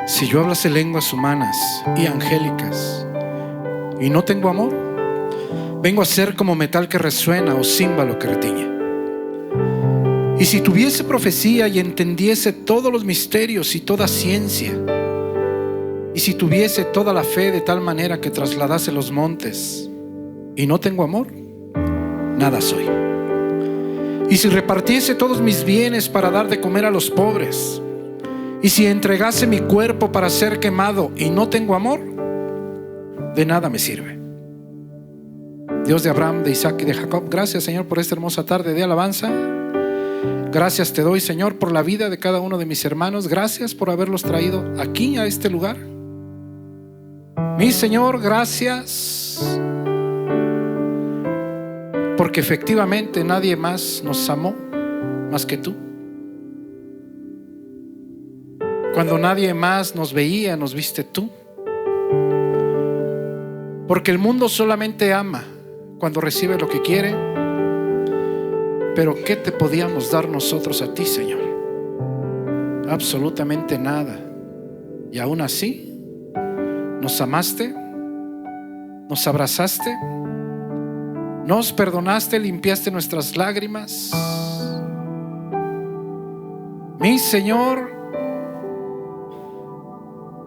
Si yo hablase lenguas humanas y angélicas y no tengo amor, vengo a ser como metal que resuena o címbalo que retiñe. Y si tuviese profecía y entendiese todos los misterios y toda ciencia, y si tuviese toda la fe de tal manera que trasladase los montes y no tengo amor, nada soy. Y si repartiese todos mis bienes para dar de comer a los pobres, y si entregase mi cuerpo para ser quemado y no tengo amor, de nada me sirve. Dios de Abraham, de Isaac y de Jacob, gracias, Señor, por esta hermosa tarde de alabanza. Gracias te doy, Señor, por la vida de cada uno de mis hermanos. Gracias por haberlos traído aquí a este lugar. Mi Señor, gracias porque efectivamente nadie más nos amó más que tú. Cuando nadie más nos veía, nos viste tú. Porque el mundo solamente ama cuando recibe lo que quiere. Pero ¿qué te podíamos dar nosotros a ti, Señor? Absolutamente nada. Y aún así nos amaste, nos abrazaste, nos perdonaste, limpiaste nuestras lágrimas. Mi Señor,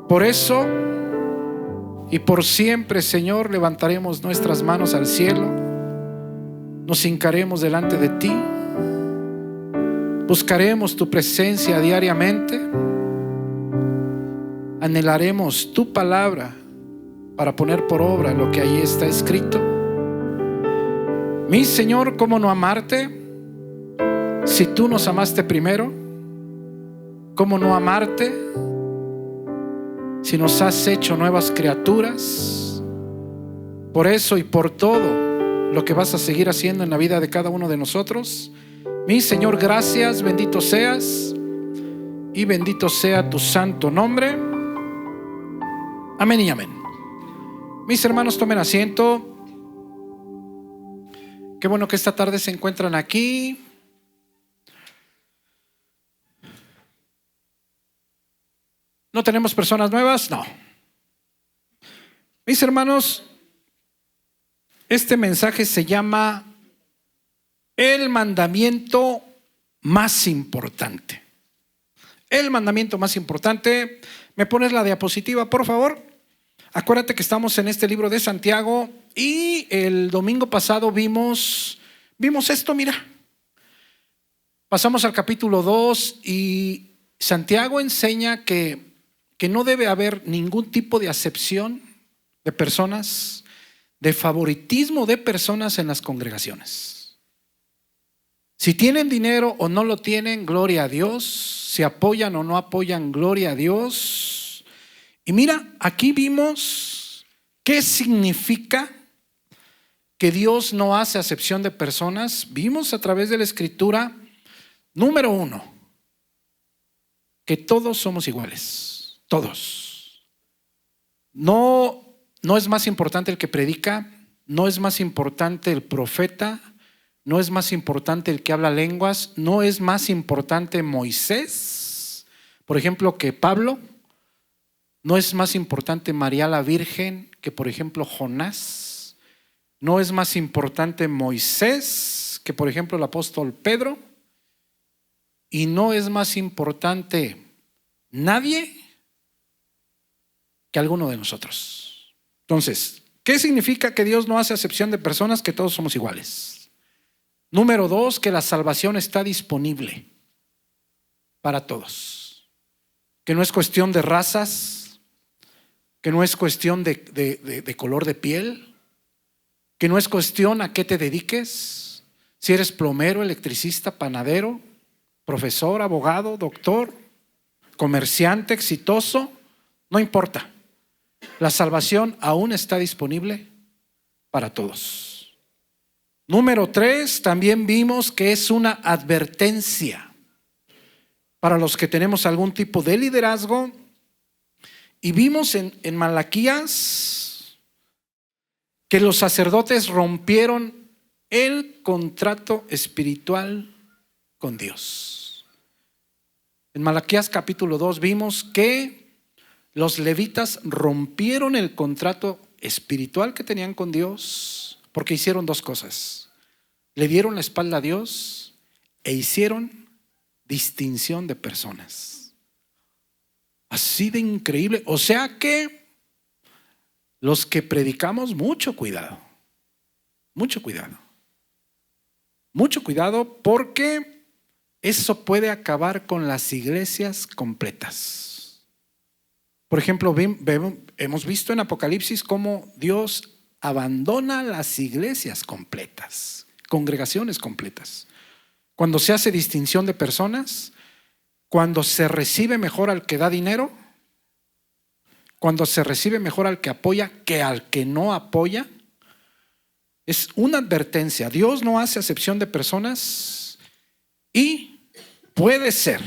por eso y por siempre, Señor, levantaremos nuestras manos al cielo, nos hincaremos delante de ti, buscaremos tu presencia diariamente, anhelaremos tu palabra para poner por obra lo que ahí está escrito. Mi Señor, ¿cómo no amarte si tú nos amaste primero? ¿Cómo no amarte si nos has hecho nuevas criaturas? Por eso y por todo lo que vas a seguir haciendo en la vida de cada uno de nosotros, mi Señor, gracias, bendito seas y bendito sea tu santo nombre. Amén y amén. Mis hermanos, tomen asiento. Qué bueno que esta tarde se encuentran aquí. ¿No tenemos personas nuevas? No. Mis hermanos, este mensaje se llama el mandamiento más importante. El mandamiento más importante. ¿Me pones la diapositiva, por favor? Acuérdate que estamos en este libro de Santiago y el domingo pasado vimos esto, mira. Pasamos al capítulo 2 y Santiago enseña que no debe haber ningún tipo de acepción de personas, de favoritismo de personas en las congregaciones. Si tienen dinero o no lo tienen, gloria a Dios. Si apoyan o no apoyan, gloria a Dios. Y mira, aquí vimos qué significa que Dios no hace acepción de personas. Vimos a través de la Escritura, número 1, que todos somos iguales, todos. No es más importante el que predica, no es más importante el profeta, no es más importante el que habla lenguas, no es más importante Moisés, por ejemplo, que Pablo. No es más importante María la Virgen que, por ejemplo, Jonás. No es más importante Moisés que, por ejemplo, el apóstol Pedro. Y no es más importante nadie que alguno de nosotros. Entonces, ¿qué significa que Dios no hace acepción de personas? Que todos somos iguales. Número 2, que la salvación está disponible para todos. Que no es cuestión de razas, que no es cuestión de color de piel, que no es cuestión a qué te dediques, si eres plomero, electricista, panadero, profesor, abogado, doctor, comerciante exitoso, no importa. La salvación aún está disponible para todos. Número 3, también vimos que es una advertencia para los que tenemos algún tipo de liderazgo. Y vimos en Malaquías que los sacerdotes rompieron el contrato espiritual con Dios. En Malaquías capítulo 2 vimos que los levitas rompieron el contrato espiritual que tenían con Dios porque hicieron dos cosas. Le dieron la espalda a Dios e hicieron distinción de personas. Así de increíble. O sea que los que predicamos, mucho cuidado. Mucho cuidado. Mucho cuidado porque eso puede acabar con las iglesias completas. Por ejemplo, hemos visto en Apocalipsis cómo Dios abandona las iglesias completas, congregaciones completas. Cuando se hace distinción de personas, cuando se recibe mejor al que da dinero, cuando se recibe mejor al que apoya que al que no apoya. Es una advertencia. Dios no hace acepción de personas y puede ser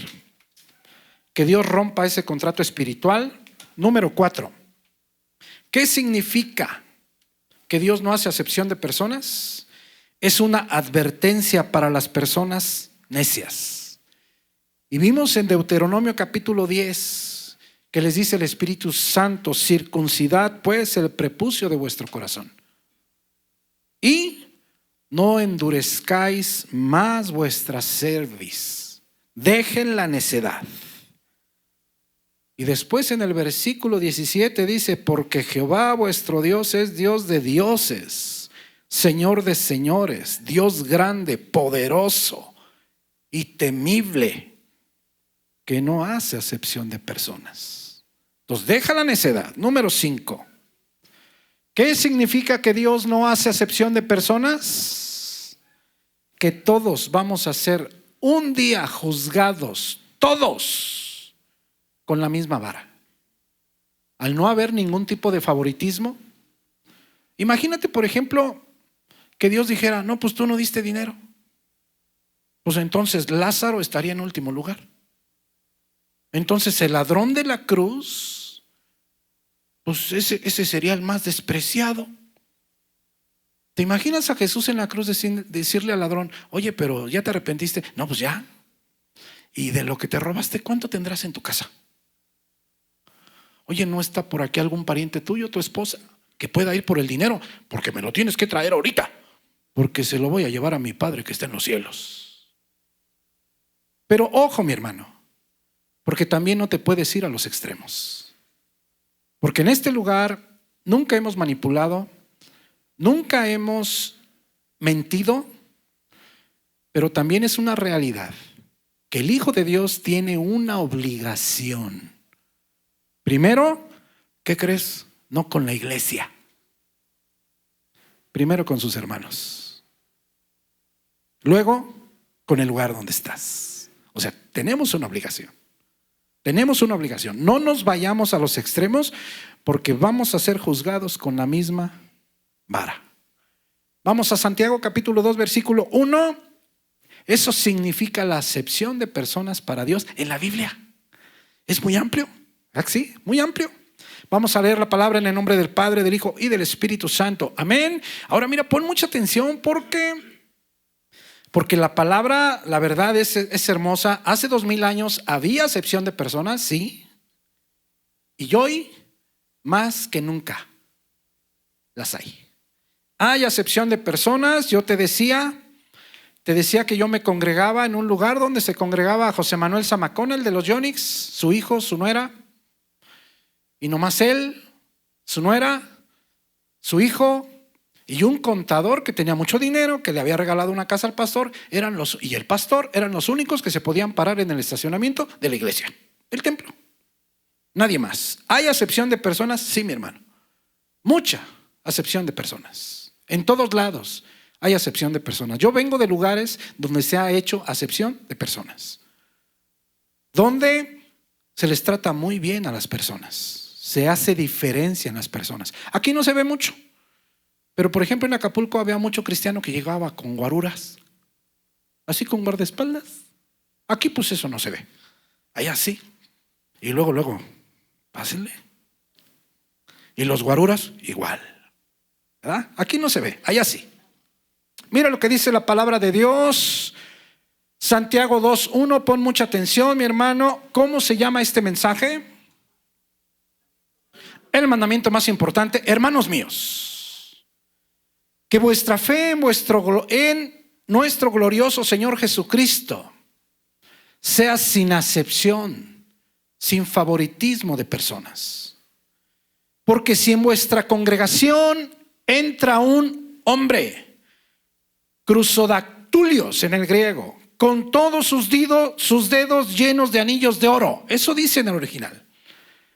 que Dios rompa ese contrato espiritual. Número 4. ¿Qué significa que Dios no hace acepción de personas? Es una advertencia para las personas necias. Y vimos en Deuteronomio capítulo 10 que les dice el Espíritu Santo: circuncidad pues el prepucio de vuestro corazón y no endurezcáis más vuestra cerviz, dejen la necedad. Y después en el versículo 17 dice: porque Jehová vuestro Dios es Dios de dioses, Señor de señores, Dios grande, poderoso y temible, que no hace acepción de personas. Entonces deja la necedad. Número 5. ¿Qué significa que Dios no hace acepción de personas? Que todos vamos a ser un día juzgados, todos, con la misma vara. Al no haber ningún tipo de favoritismo. Imagínate, por ejemplo, que Dios dijera: no, pues tú no diste dinero. Pues entonces Lázaro estaría en último lugar. Entonces el ladrón de la cruz, pues ese sería el más despreciado. ¿Te imaginas a Jesús en la cruz decirle al ladrón: oye, pero ya te arrepentiste? No, pues ya. ¿Y de lo que te robaste, cuánto tendrás en tu casa? Oye, ¿no está por aquí algún pariente tuyo, tu esposa, que pueda ir por el dinero? Porque me lo tienes que traer ahorita, porque se lo voy a llevar a mi Padre que está en los cielos. Pero ojo, mi hermano, porque también no te puedes ir a los extremos. Porque en este lugar nunca hemos manipulado, nunca hemos mentido, pero también es una realidad que el Hijo de Dios tiene una obligación. Primero, ¿qué crees? No con la iglesia. Primero con sus hermanos. Luego, con el lugar donde estás. O sea, tenemos una obligación. Tenemos una obligación. No nos vayamos a los extremos porque vamos a ser juzgados con la misma vara. Vamos a Santiago capítulo 2 versículo 1. Eso significa la acepción de personas para Dios en la Biblia. Es muy amplio. ¿Ah, sí? Muy amplio. Vamos a leer la palabra en el nombre del Padre, del Hijo y del Espíritu Santo. Amén. Ahora mira, pon mucha atención porque la palabra, la verdad es hermosa. Hace 2000 años había acepción de personas, sí. Y hoy, más que nunca, las hay. Hay acepción de personas. Yo te decía que yo me congregaba en un lugar donde se congregaba José Manuel Zamacón, el de los Yonix, su hijo, su nuera. Y nomás él, su nuera, su hijo y un contador que tenía mucho dinero, que le había regalado una casa al pastor, y el pastor eran los únicos que se podían parar en el estacionamiento de la iglesia, el templo. Nadie más. ¿Hay acepción de personas? Sí, mi hermano. Mucha acepción de personas. En todos lados hay acepción de personas. Yo vengo de lugares donde se ha hecho acepción de personas, donde se les trata muy bien a las personas. Se hace diferencia en las personas. Aquí no se ve mucho, pero por ejemplo en Acapulco había mucho cristiano que llegaba con guaruras, así con guardaespaldas. Aquí pues eso no se ve. Allá sí. Y luego, pásenle. Y los guaruras igual, ¿verdad? Aquí no se ve, allá sí. Mira lo que dice la palabra de Dios. Santiago 2:1, pon mucha atención, mi hermano. ¿Cómo se llama este mensaje? el mandamiento más importante: hermanos míos, que vuestra fe en nuestro glorioso Señor Jesucristo sea sin acepción, sin favoritismo de personas. Porque si en vuestra congregación entra un hombre, cruzodactulios en el griego, con todos sus dedos llenos de anillos de oro. Eso dice en el original.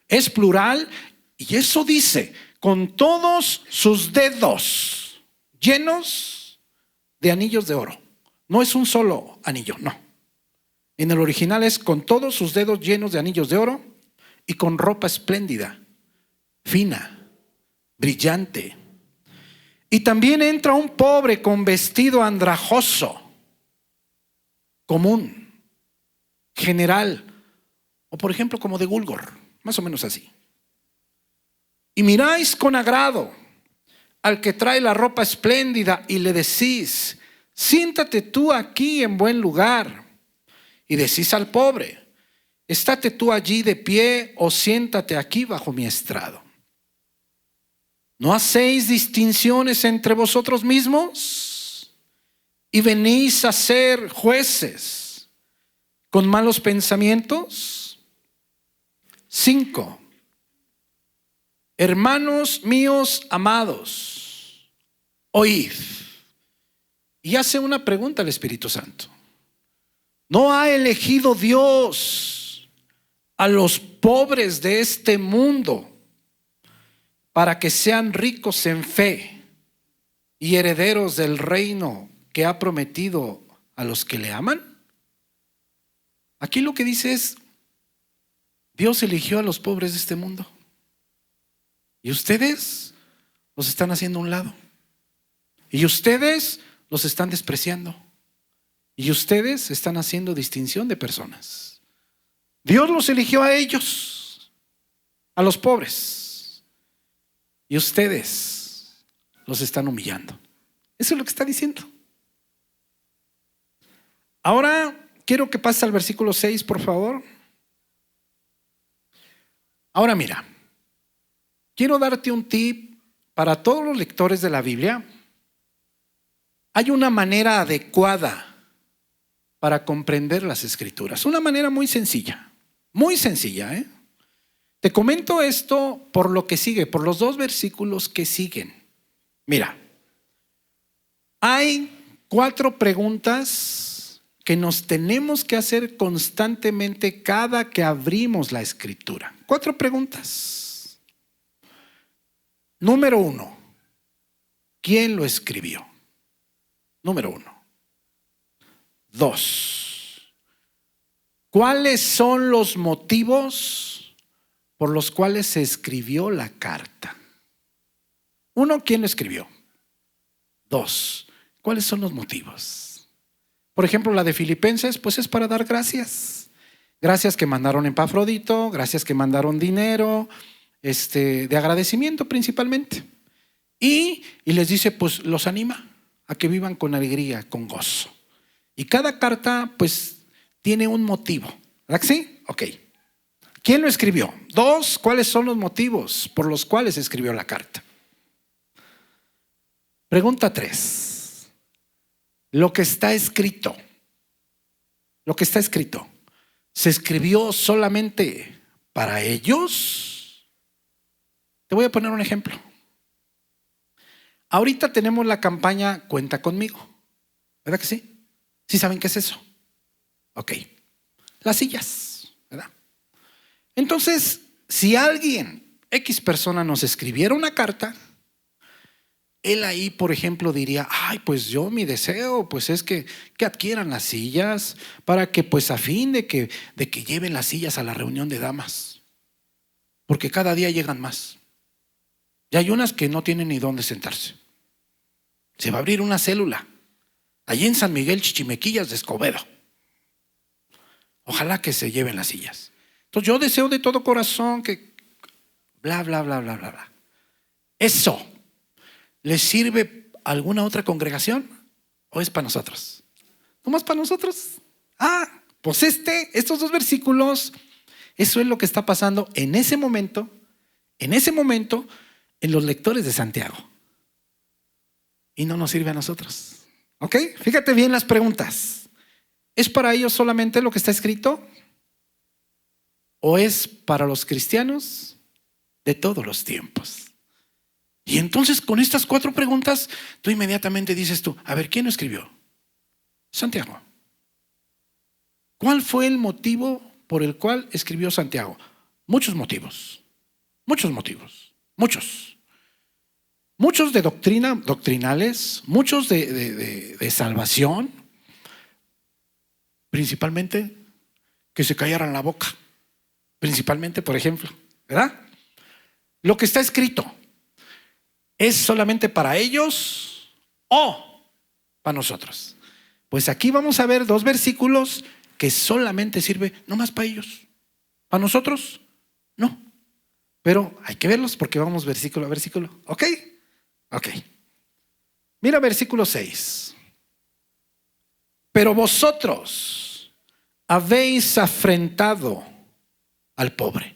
Es plural y eso dice, con todos sus dedos llenos de anillos de oro. No es un solo anillo, no. En el original es con todos sus dedos llenos de anillos de oro y con ropa espléndida, fina, brillante. Y también entra un pobre con vestido andrajoso, común, general, o por ejemplo como de Gulgor, más o menos así. Y miráis con agrado al que trae la ropa espléndida y le decís: siéntate tú aquí en buen lugar. Y decís al pobre: estate tú allí de pie o siéntate aquí bajo mi estrado. ¿No hacéis distinciones entre vosotros mismos? Y venís a ser jueces con malos pensamientos. 5. Hermanos míos amados, oíd. Y hace una pregunta al Espíritu Santo. ¿No ha elegido Dios a los pobres de este mundo para que sean ricos en fe y herederos del reino que ha prometido a los que le aman? Aquí lo que dice es: Dios eligió a los pobres de este mundo y ustedes los están haciendo a un lado, y ustedes los están despreciando, y ustedes están haciendo distinción de personas. Dios los eligió a ellos, a los pobres, y ustedes los están humillando. Eso es lo que está diciendo. Ahora quiero que pase al versículo 6, por favor. Ahora mira, quiero darte un tip para todos los lectores de la Biblia. Hay una manera adecuada para comprender las Escrituras, una manera muy sencilla, ¿eh? Te comento esto por lo que sigue, por los 2 versículos que siguen. Mira, hay 4 preguntas que nos tenemos que hacer constantemente cada que abrimos la Escritura. 4 preguntas. Número 1, ¿quién lo escribió? Número 1. 2, ¿cuáles son los motivos por los cuales se escribió la carta? 1, ¿quién lo escribió? 2, ¿cuáles son los motivos? Por ejemplo, la de Filipenses, pues es para dar gracias. Gracias que mandaron Epafrodito, gracias que mandaron dinero, de agradecimiento principalmente. Y les dice, pues los anima a que vivan con alegría, con gozo. Y cada carta pues tiene un motivo, ¿verdad que sí? Ok. ¿Quién lo escribió? 2, ¿cuáles son los motivos por los cuales se escribió la carta? Pregunta 3. Lo que está escrito, ¿se escribió solamente para ellos? Te voy a poner un ejemplo. Ahorita tenemos la campaña Cuenta Conmigo, ¿verdad que sí? ¿Sí saben qué es eso? Ok. Las sillas, ¿verdad? Entonces, si alguien, X persona, nos escribiera una carta, él ahí, por ejemplo, diría: ay, pues yo mi deseo pues es que adquieran las sillas para que pues a fin de que lleven las sillas a la reunión de damas, porque cada día llegan más. Y hay unas que no tienen ni dónde sentarse. Se va a abrir una célula allí en San Miguel Chichimequillas de Escobedo. Ojalá que se lleven las sillas. Entonces yo deseo de todo corazón que bla, bla, bla, bla, bla, bla. ¿Eso les sirve a alguna otra congregación o es para nosotros? ¿Nomás para nosotros? Pues estos 2 versículos, eso es lo que está pasando en ese momento en ese momento en los lectores de Santiago. Y no nos sirve a nosotros. ¿Ok? Fíjate bien las preguntas. ¿Es para ellos solamente lo que está escrito? ¿O es para los cristianos de todos los tiempos? Y entonces con estas 4 preguntas, tú inmediatamente dices tú, a ver, ¿quién lo escribió? Santiago. ¿Cuál fue el motivo por el cual escribió Santiago? Muchos motivos. Muchos de doctrina, doctrinales, muchos de salvación, principalmente que se callaran la boca, principalmente, por ejemplo, ¿verdad? Lo que está escrito, ¿es solamente para ellos o para nosotros? Pues aquí vamos a ver 2 versículos que solamente sirve nomás para ellos. ¿Para nosotros? No. Pero hay que verlos porque vamos versículo a versículo. ¿Ok? Ok. Mira versículo 6. Pero vosotros habéis afrentado al pobre.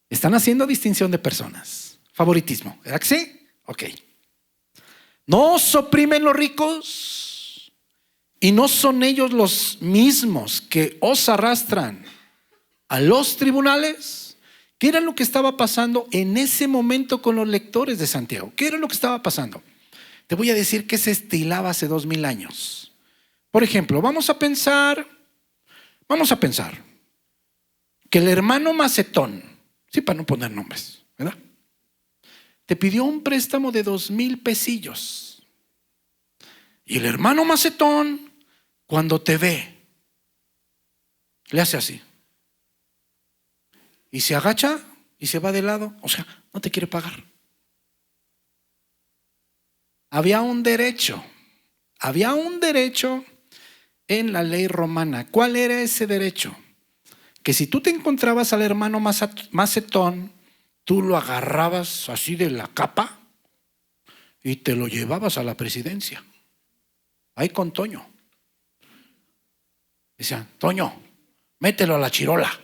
Están haciendo distinción de personas. Favoritismo. ¿Verdad que sí? Ok. No os oprimen los ricos y no son ellos los mismos que os arrastran a los tribunales. ¿Qué era lo que estaba pasando en ese momento con los lectores de Santiago? ¿Qué era lo que estaba pasando? Te voy a decir que se estilaba hace 2000 años. Por ejemplo, vamos a pensar que el hermano Macetón, sí, para no poner nombres, ¿verdad? Te pidió un préstamo de 2,000 pesillos. Y el hermano Macetón, cuando te ve, le hace así. Y se agacha y se va de lado. O sea, no te quiere pagar. Había un derecho en la ley romana. ¿Cuál era ese derecho? Que si tú te encontrabas al hermano Macetón, tú lo agarrabas así de la capa y te lo llevabas a la presidencia. Ahí con Toño. Decían, Toño, mételo a la chirola,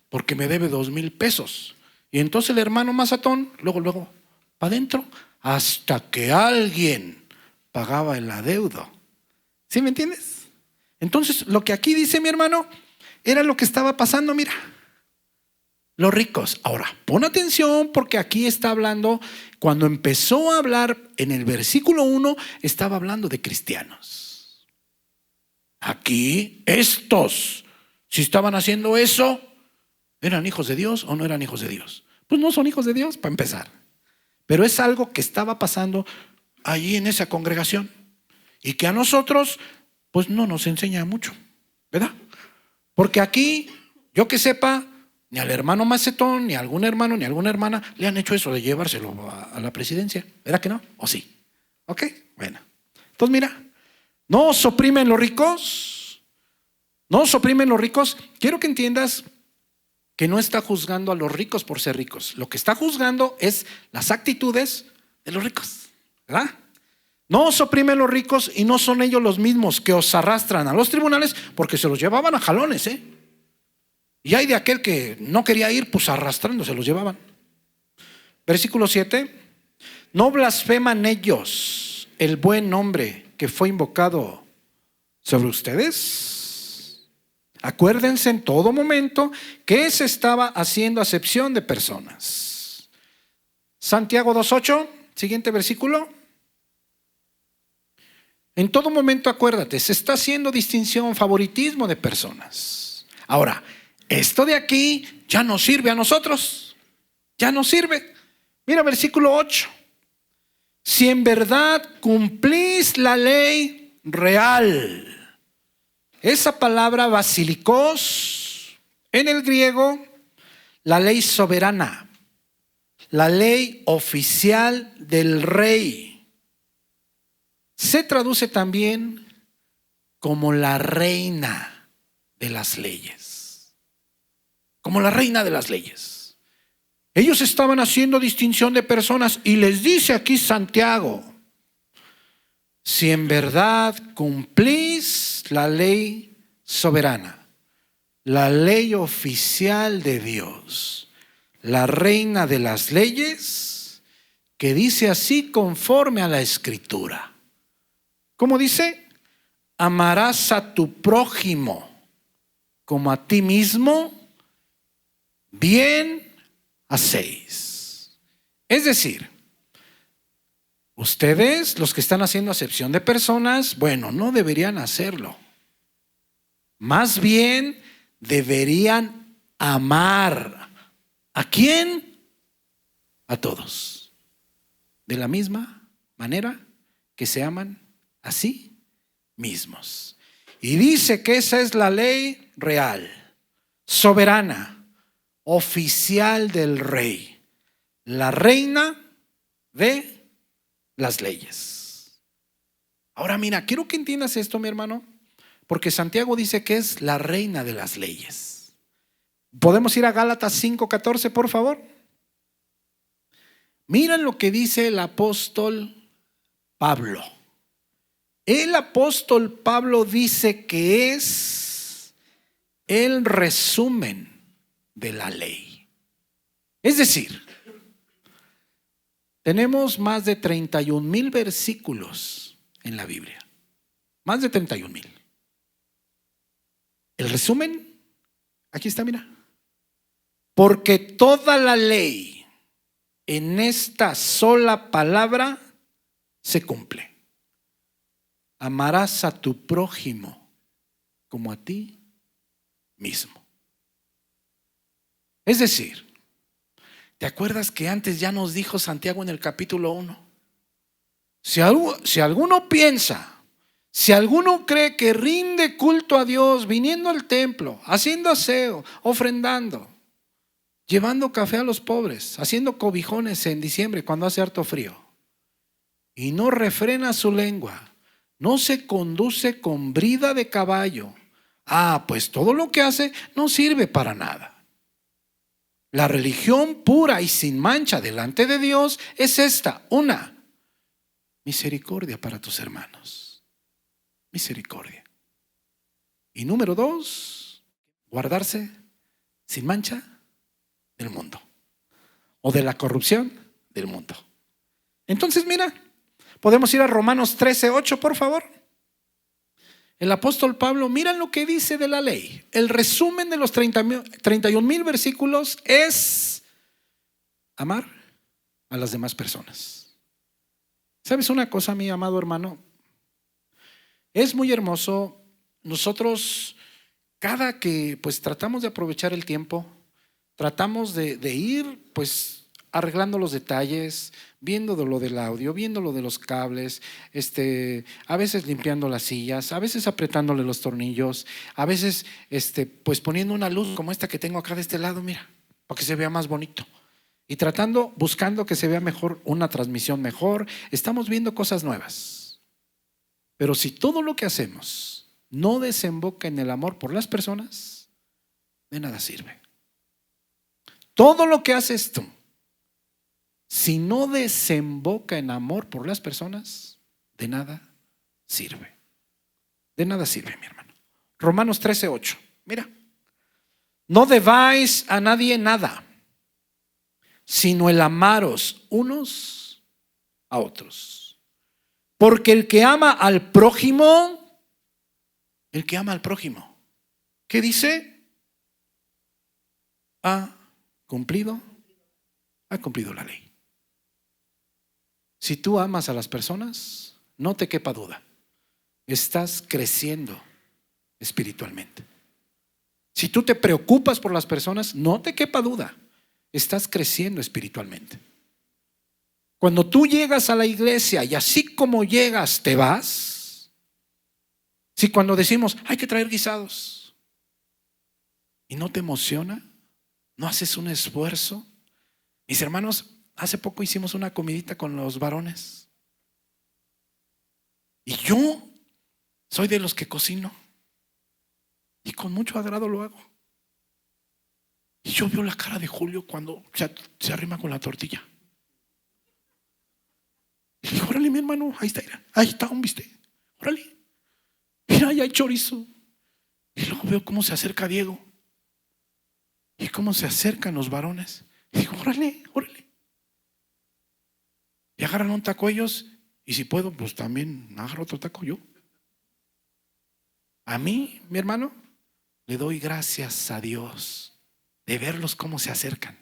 porque me debe 2,000 pesos. Y entonces el hermano Macetón, luego, para adentro, hasta que alguien pagaba el adeudo. ¿Sí me entiendes? Entonces, lo que aquí dice mi hermano, era lo que estaba pasando, mira. Los ricos. Ahora, pon atención porque aquí está hablando, cuando empezó a hablar en el versículo 1, estaba hablando de cristianos. Aquí, estos, si estaban haciendo eso, ¿eran hijos de Dios o no eran hijos de Dios? Pues no son hijos de Dios, para empezar. Pero es algo que estaba pasando allí en esa congregación y que a nosotros, pues no nos enseña mucho, ¿verdad? Porque aquí, yo que sepa, ni al hermano Macetón, ni a algún hermano, ni a alguna hermana le han hecho eso de llevárselo a la presidencia. ¿Verdad que no? ¿O sí? ¿Ok? Bueno. Entonces mira, no os oprimen los ricos. No os oprimen los ricos. Quiero que entiendas que no está juzgando a los ricos por ser ricos. Lo que está juzgando es las actitudes de los ricos, ¿verdad? No os oprimen los ricos y no son ellos los mismos que os arrastran a los tribunales, porque se los llevaban a jalones, ¿eh? Y hay de aquel que no quería ir, pues arrastrando se los llevaban. Versículo 7. No blasfeman ellos el buen nombre que fue invocado sobre ustedes. Acuérdense en todo momento que se estaba haciendo acepción de personas. Santiago 2:8, siguiente versículo. En todo momento acuérdate, se está haciendo distinción, favoritismo de personas. Ahora, esto de aquí ya nos sirve a nosotros. Ya nos sirve. Mira versículo 8. Si en verdad cumplís la ley real. Esa palabra basilikos en el griego, la ley soberana, la ley oficial del rey, se traduce también como la reina de las leyes. Como la reina de las leyes. Ellos estaban haciendo distinción de personas y les dice aquí Santiago, si en verdad cumplís la ley soberana, la ley oficial de Dios, la reina de las leyes, que dice así conforme a la Escritura. ¿Cómo dice? Amarás a tu prójimo como a ti mismo, bien hacéis. Es decir, ustedes, los que están haciendo acepción de personas, bueno, no deberían hacerlo. Más bien deberían amar. ¿A quién? A todos. De la misma manera que se aman a sí mismos. Y dice que esa es la ley real, soberana, oficial del rey, la reina de las leyes. Ahora mira, quiero que entiendas esto, mi hermano, porque Santiago dice que es la reina de las leyes. ¿Podemos ir a Gálatas 5:14, por favor? Miren lo que dice el apóstol Pablo. El apóstol Pablo dice que es el resumen de la ley. Es decir, tenemos más de 31,000 versículos en la Biblia. Más de 31,000. El resumen, aquí está, mira. Porque toda la ley en esta sola palabra se cumple. Amarás a tu prójimo como a ti mismo. Es decir, ¿te acuerdas que antes ya nos dijo Santiago en el capítulo 1? Si alguno piensa, si alguno cree que rinde culto a Dios viniendo al templo, haciendo aseo, ofrendando, llevando café a los pobres, haciendo cobijones en diciembre cuando hace harto frío, y no refrena su lengua, no se conduce con brida de caballo, pues todo lo que hace no sirve para nada. La religión pura y sin mancha delante de Dios es esta: una, misericordia para tus hermanos. Misericordia. Y número 2, guardarse sin mancha del mundo o de la corrupción del mundo. Entonces mira, podemos ir a Romanos 13:8, por favor. El apóstol Pablo, mira lo que dice de la ley. El resumen de los 31,000 versículos es amar a las demás personas. ¿Sabes una cosa, mi amado hermano? Es muy hermoso. Nosotros, cada que pues tratamos de aprovechar el tiempo, tratamos de ir pues arreglando los detalles, viendo lo del audio, viendo lo de los cables, a veces limpiando las sillas, a veces apretándole los tornillos, a veces pues poniendo una luz como esta que tengo acá de este lado, mira, para que se vea más bonito. Y buscando que se vea mejor, una transmisión mejor. Estamos viendo cosas nuevas. Pero si todo lo que hacemos no desemboca en el amor por las personas, de nada sirve. Todo lo que haces tú, si no desemboca en amor por las personas, de nada sirve. De nada sirve, mi hermano. Romanos 13:8. Mira. No debáis a nadie nada, sino el amaros unos a otros. Porque el que ama al prójimo, ¿qué dice? Ha cumplido la ley. Si tú amas a las personas, no te quepa duda, estás creciendo espiritualmente. Si tú te preocupas por las personas, no te quepa duda, estás creciendo espiritualmente. Cuando tú llegas a la iglesia y así como llegas te vas, si cuando decimos hay que traer guisados y no te emociona, no haces un esfuerzo. Mis hermanos, hace poco hicimos una comidita con los varones y yo soy de los que cocino y con mucho agrado lo hago. Y yo veo la cara de Julio cuando se arrima con la tortilla. Y le digo, órale, mi hermano, ahí está un bistec, órale, mira, ahí hay chorizo. Y luego veo cómo se acerca Diego y cómo se acercan los varones. Y digo, órale, órale. Y agarran un taco ellos, y si puedo, pues también agarro otro taco yo. A mí, mi hermano, le doy gracias a Dios de verlos cómo se acercan.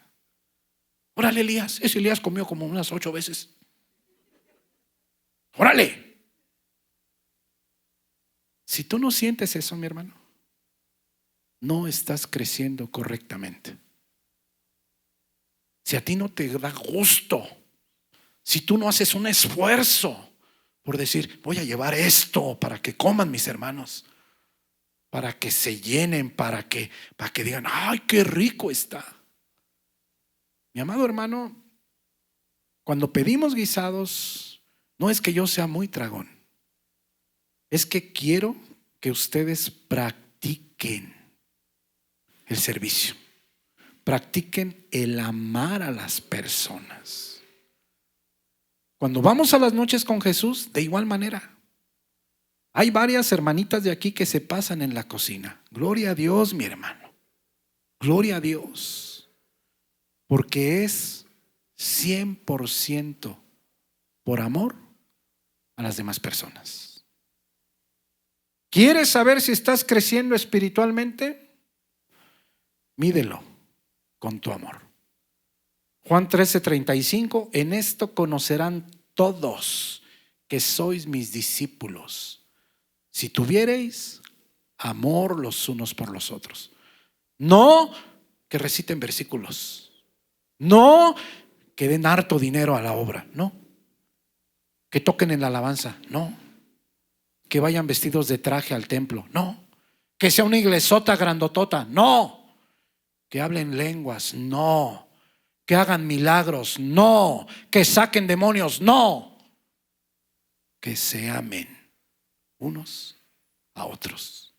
Órale, Elías. Ese Elías comió como unas 8 veces. Órale. Si tú no sientes eso, mi hermano, no estás creciendo correctamente. Si a ti no te da gusto, si tú no haces un esfuerzo por decir, voy a llevar esto para que coman mis hermanos, para que se llenen, para que digan, ay, qué rico está. Mi amado hermano, cuando pedimos guisados, no es que yo sea muy tragón, es que quiero que ustedes practiquen el servicio, practiquen el amar a las personas. Cuando vamos a las noches con Jesús, de igual manera. Hay varias hermanitas de aquí que se pasan en la cocina. Gloria a Dios, mi hermano. Gloria a Dios. Porque es 100% por amor a las demás personas. ¿Quieres saber si estás creciendo espiritualmente? Mídelo con tu amor. Juan 13:35, en esto conocerán todos que sois mis discípulos, si tuviereis amor los unos por los otros. No que reciten versículos, no que den harto dinero a la obra, no. Que toquen en la alabanza, no. Que vayan vestidos de traje al templo, no. Que sea una iglesota grandotota, no. Que hablen lenguas, no. Que hagan milagros, no. Que saquen demonios, no. Que se amen unos a otros.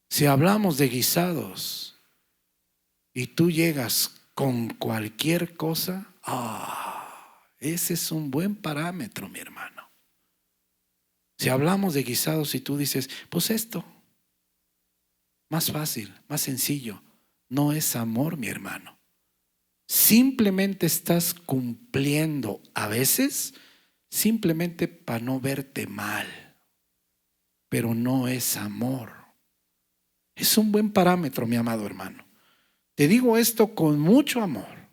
Si hablamos de guisados y tú llegas con cualquier cosa, ese es un buen parámetro, mi hermano. Si hablamos de guisados y tú dices, pues esto, más fácil, más sencillo, no es amor, mi hermano. Simplemente estás cumpliendo a veces simplemente para no verte mal, pero no es amor. Es un buen parámetro, mi amado hermano. Te digo esto con mucho amor,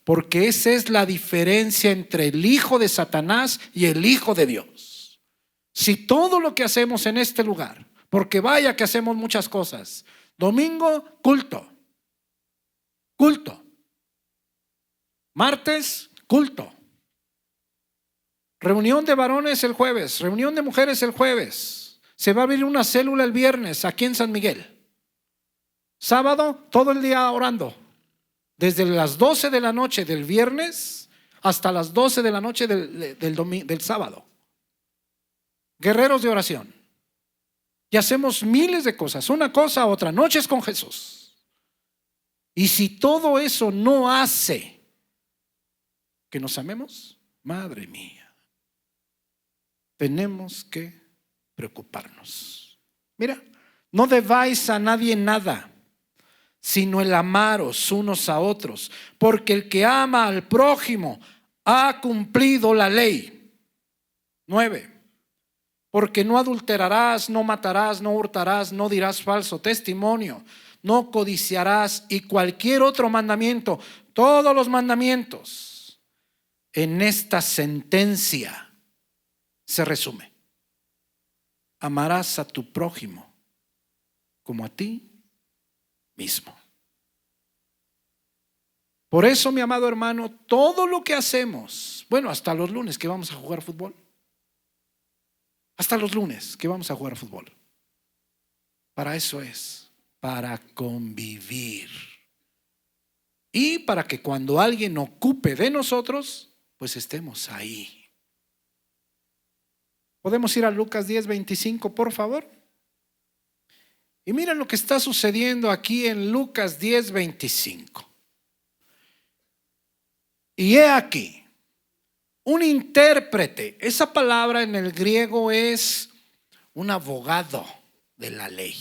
porque esa es la diferencia entre el hijo de Satanás y el hijo de Dios. Si todo lo que hacemos en este lugar, porque vaya que hacemos muchas cosas, domingo, culto. Martes, culto. Reunión de varones el jueves, reunión de mujeres el jueves. Se va a abrir una célula el viernes aquí en San Miguel. Sábado, todo el día orando. Desde las 12 de la noche del viernes hasta las 12 de la noche del sábado. Guerreros de oración. Y hacemos miles de cosas, una cosa a otra, noches con Jesús. Y si todo eso no hace que nos amemos, madre mía, tenemos que preocuparnos. Mira, no debáis a nadie nada, sino el amaros unos a otros, porque el que ama al prójimo ha cumplido la ley. 9. Porque no adulterarás, no matarás, no hurtarás, no dirás falso testimonio, no codiciarás y cualquier otro mandamiento, todos los mandamientos en esta sentencia se resume: amarás a tu prójimo como a ti mismo. Por eso, mi amado hermano, todo lo que hacemos, bueno, hasta los lunes que vamos a jugar fútbol, hasta los lunes que vamos a jugar fútbol, para eso es. Para convivir y para que cuando alguien ocupe de nosotros, pues estemos ahí. ¿Podemos ir a Lucas 10:25, por favor? Y miren lo que está sucediendo aquí en Lucas 10:25. Y he aquí, un intérprete. Esa palabra en el griego es un abogado de la ley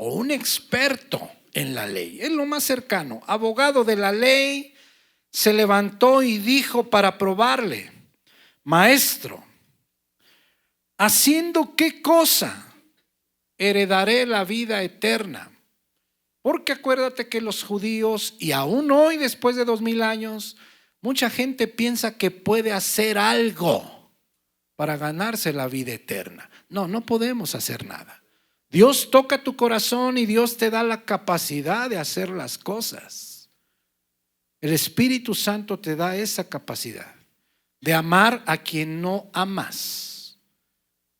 o un experto en la ley. Es lo más cercano. Abogado de la ley se levantó y dijo para probarle: Maestro, ¿haciendo qué cosa heredaré la vida eterna? Porque acuérdate que los judíos, y aún hoy después de 2000 años, mucha gente piensa que puede hacer algo para ganarse la vida eterna. No, no podemos hacer nada. Dios toca tu corazón y Dios te da la capacidad de hacer las cosas. El Espíritu Santo te da esa capacidad de amar a quien no amas,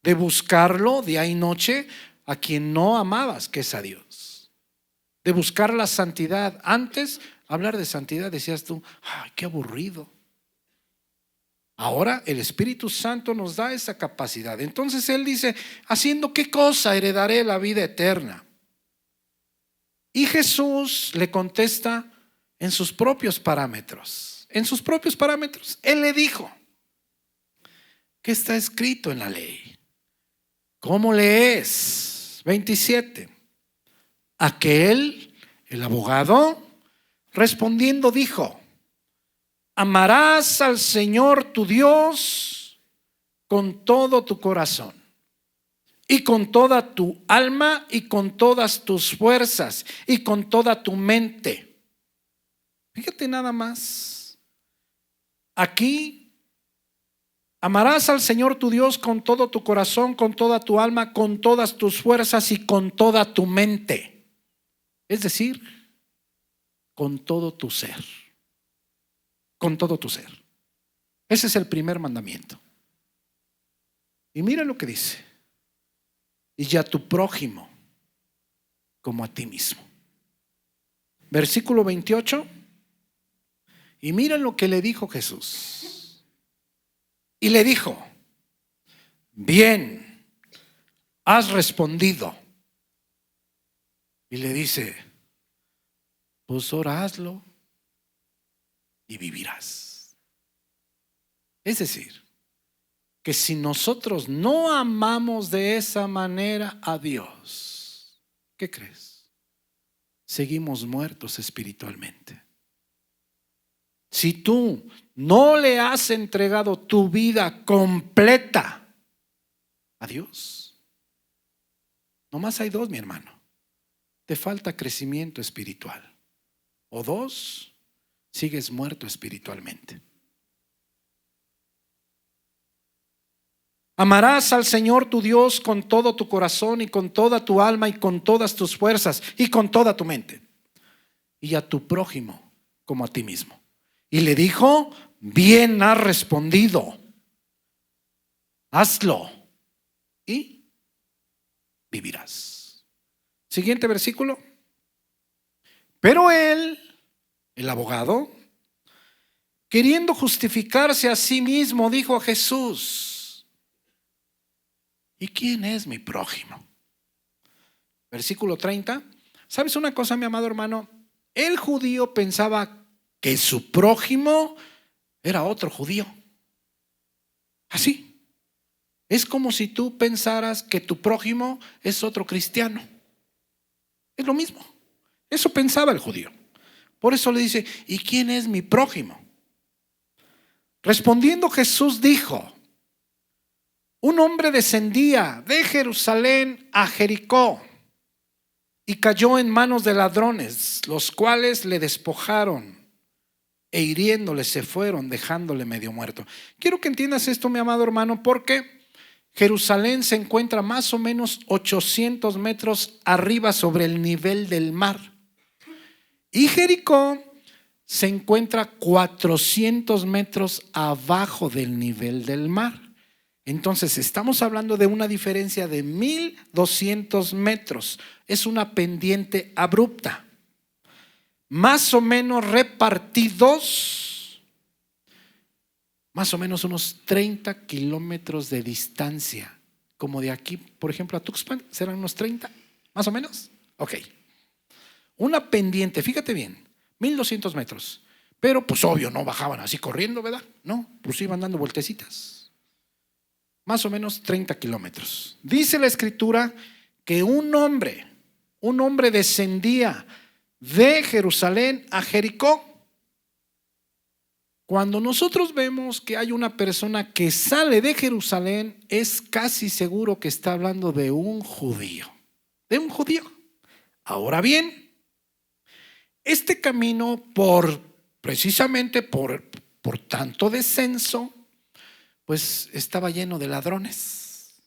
de buscarlo día y noche a quien no amabas, que es a Dios, de buscar la santidad. Antes, hablar de santidad, decías tú: ay, qué aburrido. Ahora el Espíritu Santo nos da esa capacidad. Entonces Él dice: ¿haciendo qué cosa heredaré la vida eterna? Y Jesús le contesta en sus propios parámetros. En sus propios parámetros. Él le dijo: ¿qué está escrito en la ley? ¿Cómo lees? 27. Aquel, el abogado, respondiendo dijo: amarás al Señor tu Dios con todo tu corazón, y con toda tu alma, y con todas tus fuerzas, y con toda tu mente. Fíjate nada más. Aquí, amarás al Señor tu Dios con todo tu corazón, con toda tu alma, con todas tus fuerzas y con toda tu mente. Es decir, con todo tu ser. Con todo tu ser. Ese es el primer mandamiento. Y mira lo que dice: y a tu prójimo como a ti mismo. Versículo 28. Y mira lo que le dijo Jesús. Y le dijo: bien, has respondido. Y le dice: pues ahora hazlo y vivirás. Es decir, que si nosotros no amamos de esa manera a Dios, ¿qué crees? Seguimos muertos espiritualmente. Si tú no le has entregado tu vida completa a Dios, nomás hay dos, mi hermano: te falta crecimiento espiritual, o dos, sigues muerto espiritualmente. Amarás al Señor tu Dios con todo tu corazón y con toda tu alma y con todas tus fuerzas y con toda tu mente, y a tu prójimo como a ti mismo. Y le dijo: bien has respondido, hazlo y vivirás. Siguiente versículo. Pero él, el abogado, queriendo justificarse a sí mismo, dijo a Jesús: ¿y quién es mi prójimo? Versículo 30. ¿Sabes una cosa, mi amado hermano? El judío pensaba que su prójimo era otro judío. Así. Es como si tú pensaras que tu prójimo es otro cristiano. Es lo mismo. Eso pensaba el judío. Por eso le dice: ¿y quién es mi prójimo? Respondiendo Jesús dijo: un hombre descendía de Jerusalén a Jericó y cayó en manos de ladrones, los cuales le despojaron e hiriéndole se fueron, dejándole medio muerto. Quiero que entiendas esto, mi amado hermano, porque Jerusalén se encuentra más o menos 800 metros arriba sobre el nivel del mar, y Jericó se encuentra 400 metros abajo del nivel del mar. Entonces estamos hablando de una diferencia de 1200 metros. Es una pendiente abrupta, más o menos repartidos, más o menos unos 30 kilómetros de distancia. Como de aquí, por ejemplo, a Tuxpan, ¿serán unos 30? ¿Más o menos? Ok. Una pendiente, fíjate bien, 1200 metros. Pero pues obvio, no bajaban así corriendo, ¿verdad? No, pues iban dando vueltecitas. Más o menos 30 kilómetros. Dice la escritura que un hombre descendía de Jerusalén a Jericó. Cuando nosotros vemos que hay una persona que sale de Jerusalén, es casi seguro que está hablando de un judío. De un judío. Ahora bien, este camino precisamente por tanto descenso, pues estaba lleno de ladrones.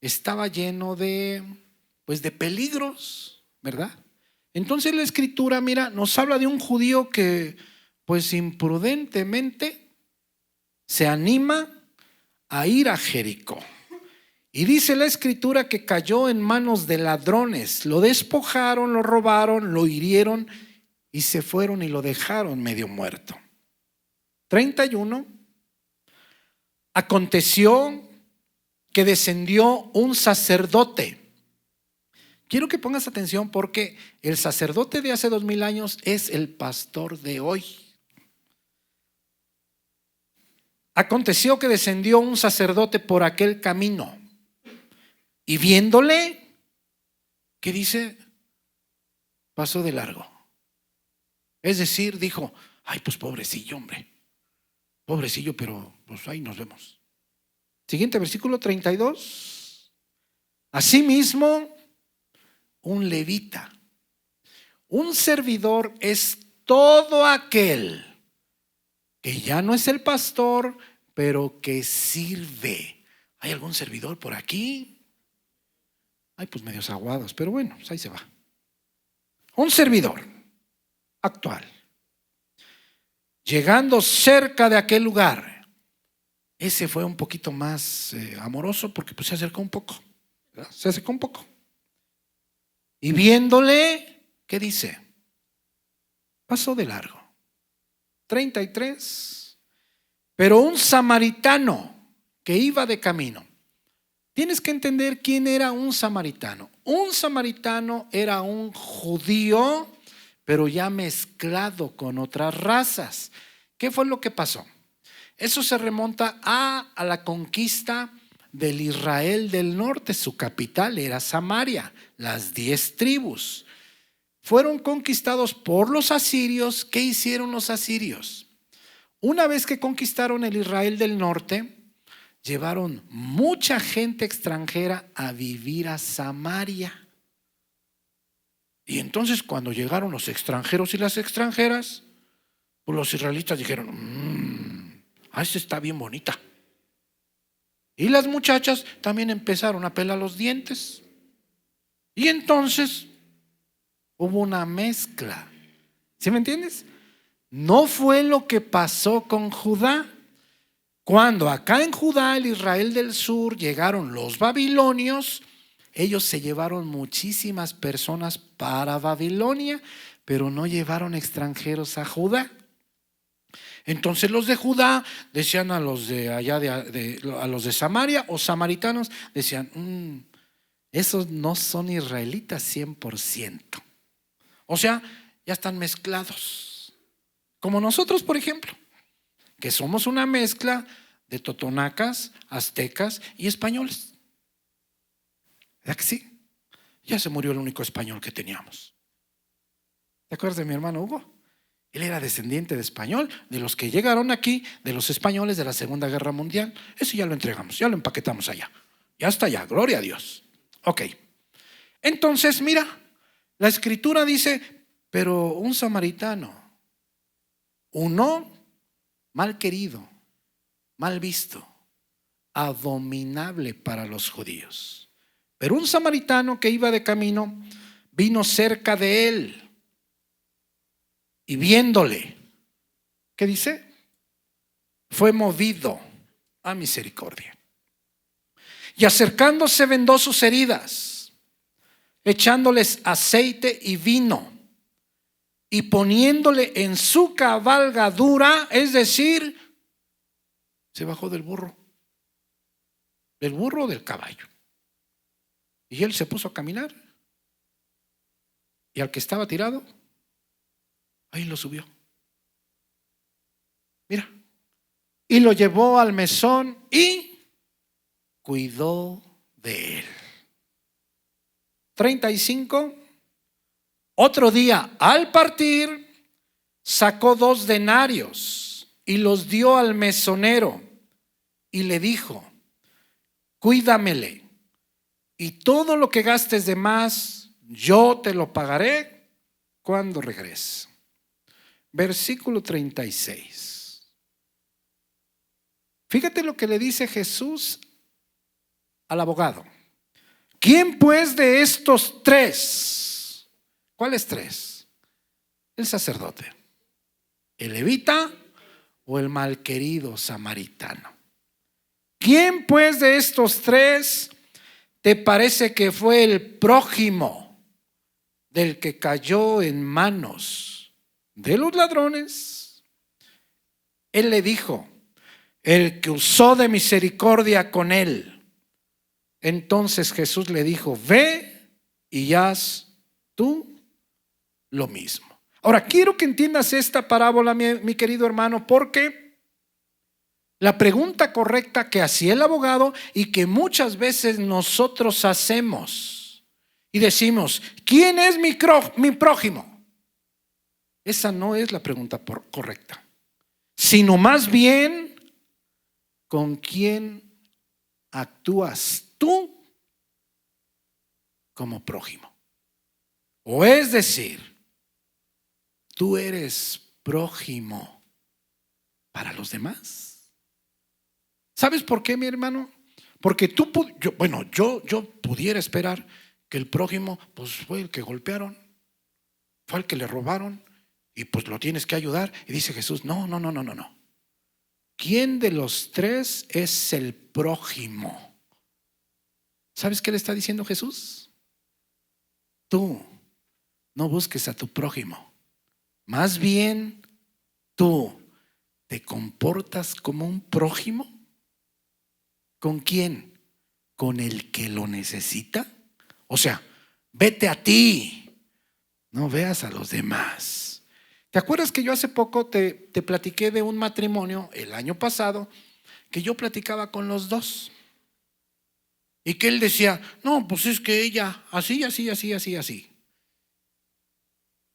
Estaba lleno de peligros, ¿verdad? Entonces la Escritura, mira, nos habla de un judío que pues imprudentemente se anima a ir a Jericó. Y dice la Escritura que cayó en manos de ladrones, lo despojaron, lo robaron, lo hirieron y se fueron y lo dejaron medio muerto. 31. Aconteció que descendió un sacerdote. Quiero que pongas atención porque el sacerdote de hace 2000 años es el pastor de hoy. Aconteció que descendió un sacerdote por aquel camino y viéndole, ¿qué dice? Pasó de largo. Es decir, dijo, ay, pues pobrecillo, hombre. Pobrecillo, pero pues ahí nos vemos. Siguiente versículo 32. Asimismo, un levita, un servidor es todo aquel que ya no es el pastor, pero que sirve. ¿Hay algún servidor por aquí? Ay, pues medios aguados, pero bueno, pues ahí se va. Un servidor actual, llegando cerca de aquel lugar, ese fue un poquito más amoroso porque pues se acercó un poco, ¿verdad? Se acercó un poco. Y viéndole, ¿qué dice? Pasó de largo. 33. Pero un samaritano que iba de camino. Tienes que entender quién era un samaritano. Un samaritano era un judío, pero ya mezclado con otras razas. ¿Qué fue lo que pasó? Eso se remonta a la conquista del Israel del norte. Su capital era Samaria, las 10 tribus. Fueron conquistados por los asirios. ¿Qué hicieron los asirios? Una vez que conquistaron el Israel del norte, llevaron mucha gente extranjera a vivir a Samaria. Y entonces cuando llegaron los extranjeros y las extranjeras, pues los israelitas dijeron, esta está bien bonita. Y las muchachas también empezaron a pelar los dientes. Y entonces hubo una mezcla. ¿Sí me entiendes? No fue lo que pasó con Judá. Cuando acá en Judá, el Israel del sur, llegaron los babilonios, ellos se llevaron muchísimas personas para Babilonia, pero no llevaron extranjeros a Judá. Entonces los de Judá decían a los de allá a los de Samaria o samaritanos, decían, esos no son israelitas 100%. O sea, ya están mezclados. Como nosotros, por ejemplo, que somos una mezcla de totonacas, aztecas y españoles. ¿Verdad que sí? Ya se murió el único español que teníamos. ¿Te acuerdas de mi hermano Hugo? Él era descendiente de español, de los que llegaron aquí, de los españoles de la Segunda Guerra Mundial. Eso ya lo entregamos, ya lo empaquetamos allá. Ya está allá, gloria a Dios. Ok. Entonces, mira, la Escritura dice, pero un samaritano, uno mal querido, mal visto, abominable para los judíos. Pero un samaritano que iba de camino vino cerca de él y viéndole, ¿qué dice? Fue movido a misericordia. Y acercándose vendó sus heridas, echándoles aceite y vino y poniéndole en su cabalgadura, es decir, se bajó del burro o del caballo. Y él se puso a caminar. Y al que estaba tirado, ahí lo subió. Mira. Y lo llevó al mesón y cuidó de él. 35. Otro día, al partir, sacó 2 denarios y los dio al mesonero y le dijo: cuídamele, y todo lo que gastes de más, yo te lo pagaré cuando regrese. Versículo 36. Fíjate lo que le dice Jesús al abogado. ¿Quién pues de estos 3? ¿Cuáles 3? El sacerdote, el levita o el malquerido samaritano. ¿Quién pues de estos 3 te parece que fue el prójimo del que cayó en manos de los ladrones? Él le dijo: el que usó de misericordia con él. Entonces Jesús le dijo: ve y haz tú lo mismo. Ahora, quiero que entiendas esta parábola, mi querido hermano, porque la pregunta correcta que hacía el abogado y que muchas veces nosotros hacemos y decimos: ¿quién es mi prójimo? Esa no es la pregunta correcta, sino más bien: ¿con quién actúas tú como prójimo? O es decir, tú eres prójimo para los demás. ¿Sabes por qué, mi hermano? Porque yo pudiera esperar que el prójimo pues fue el que golpearon, fue el que le robaron y pues lo tienes que ayudar. Y dice Jesús: no. ¿Quién de los 3 es el prójimo? ¿Sabes qué le está diciendo Jesús? Tú no busques a tu prójimo. Más bien, tú te comportas como un prójimo. ¿Con quién? ¿Con el que lo necesita? O sea, vete a ti, no veas a los demás. ¿Te acuerdas que yo hace poco te platiqué de un matrimonio el año pasado que yo platicaba con los 2? Y que él decía: no, pues es que ella así.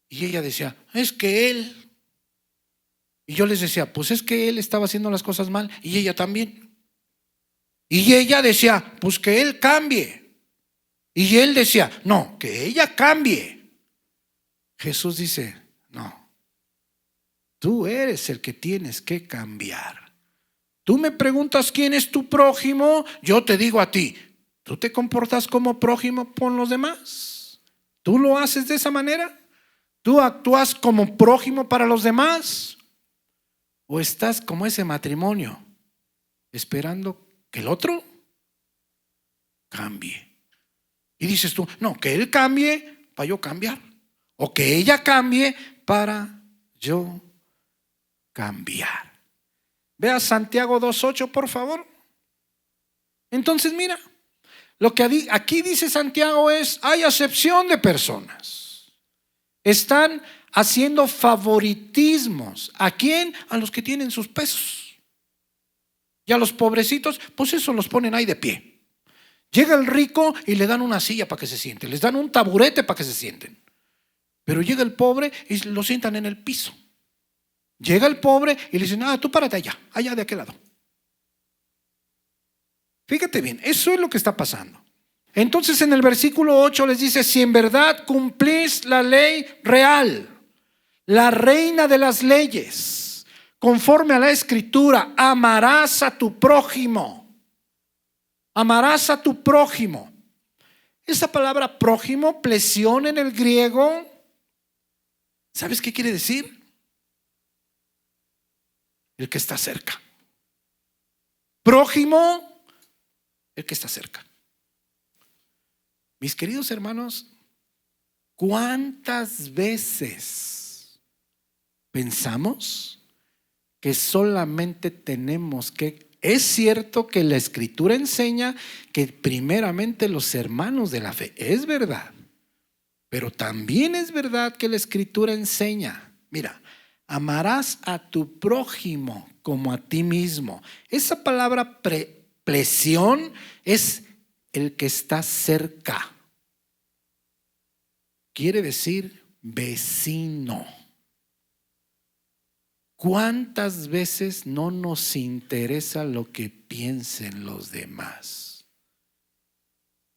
Y ella decía: es que él. Y yo les decía: pues es que él estaba haciendo las cosas mal y ella también. Y ella decía: pues que él cambie. Y él decía: no, que ella cambie. Jesús dice: no, tú eres el que tienes que cambiar. Tú me preguntas quién es tu prójimo, yo te digo a ti: ¿tú te comportas como prójimo con los demás? ¿Tú lo haces de esa manera? ¿Tú actúas como prójimo para los demás? ¿O estás como ese matrimonio, esperando que el otro cambie? Y dices tú: no, que él cambie para yo cambiar, o que ella cambie para yo cambiar. Vea Santiago 2:8, por favor. Entonces mira, lo que aquí dice Santiago es: hay acepción de personas. Están haciendo favoritismos. ¿A quién? A los que tienen sus pesos. Y a los pobrecitos, pues eso los ponen ahí de pie. Llega el rico y le dan una silla para que se sienten, les dan un taburete para que se sienten. Pero llega el pobre y lo sientan en el piso. Llega el pobre y le dicen: tú párate allá de aquel lado. Fíjate bien, eso es lo que está pasando. Entonces en el versículo 8 les dice: si en verdad cumplís la ley real, la reina de las leyes, conforme a la escritura, amarás a tu prójimo. Amarás a tu prójimo. Esa palabra prójimo, plesión en el griego, ¿sabes qué quiere decir? El que está cerca. Prójimo, el que está cerca. Mis queridos hermanos, ¿cuántas veces pensamos que solamente tenemos que... Es cierto que la escritura enseña que primeramente los hermanos de la fe, es verdad, pero también es verdad que la escritura enseña, mira, amarás a tu prójimo como a ti mismo. Esa palabra plesión es el que está cerca. Quiere decir vecino. ¿Cuántas veces no nos interesa lo que piensen los demás?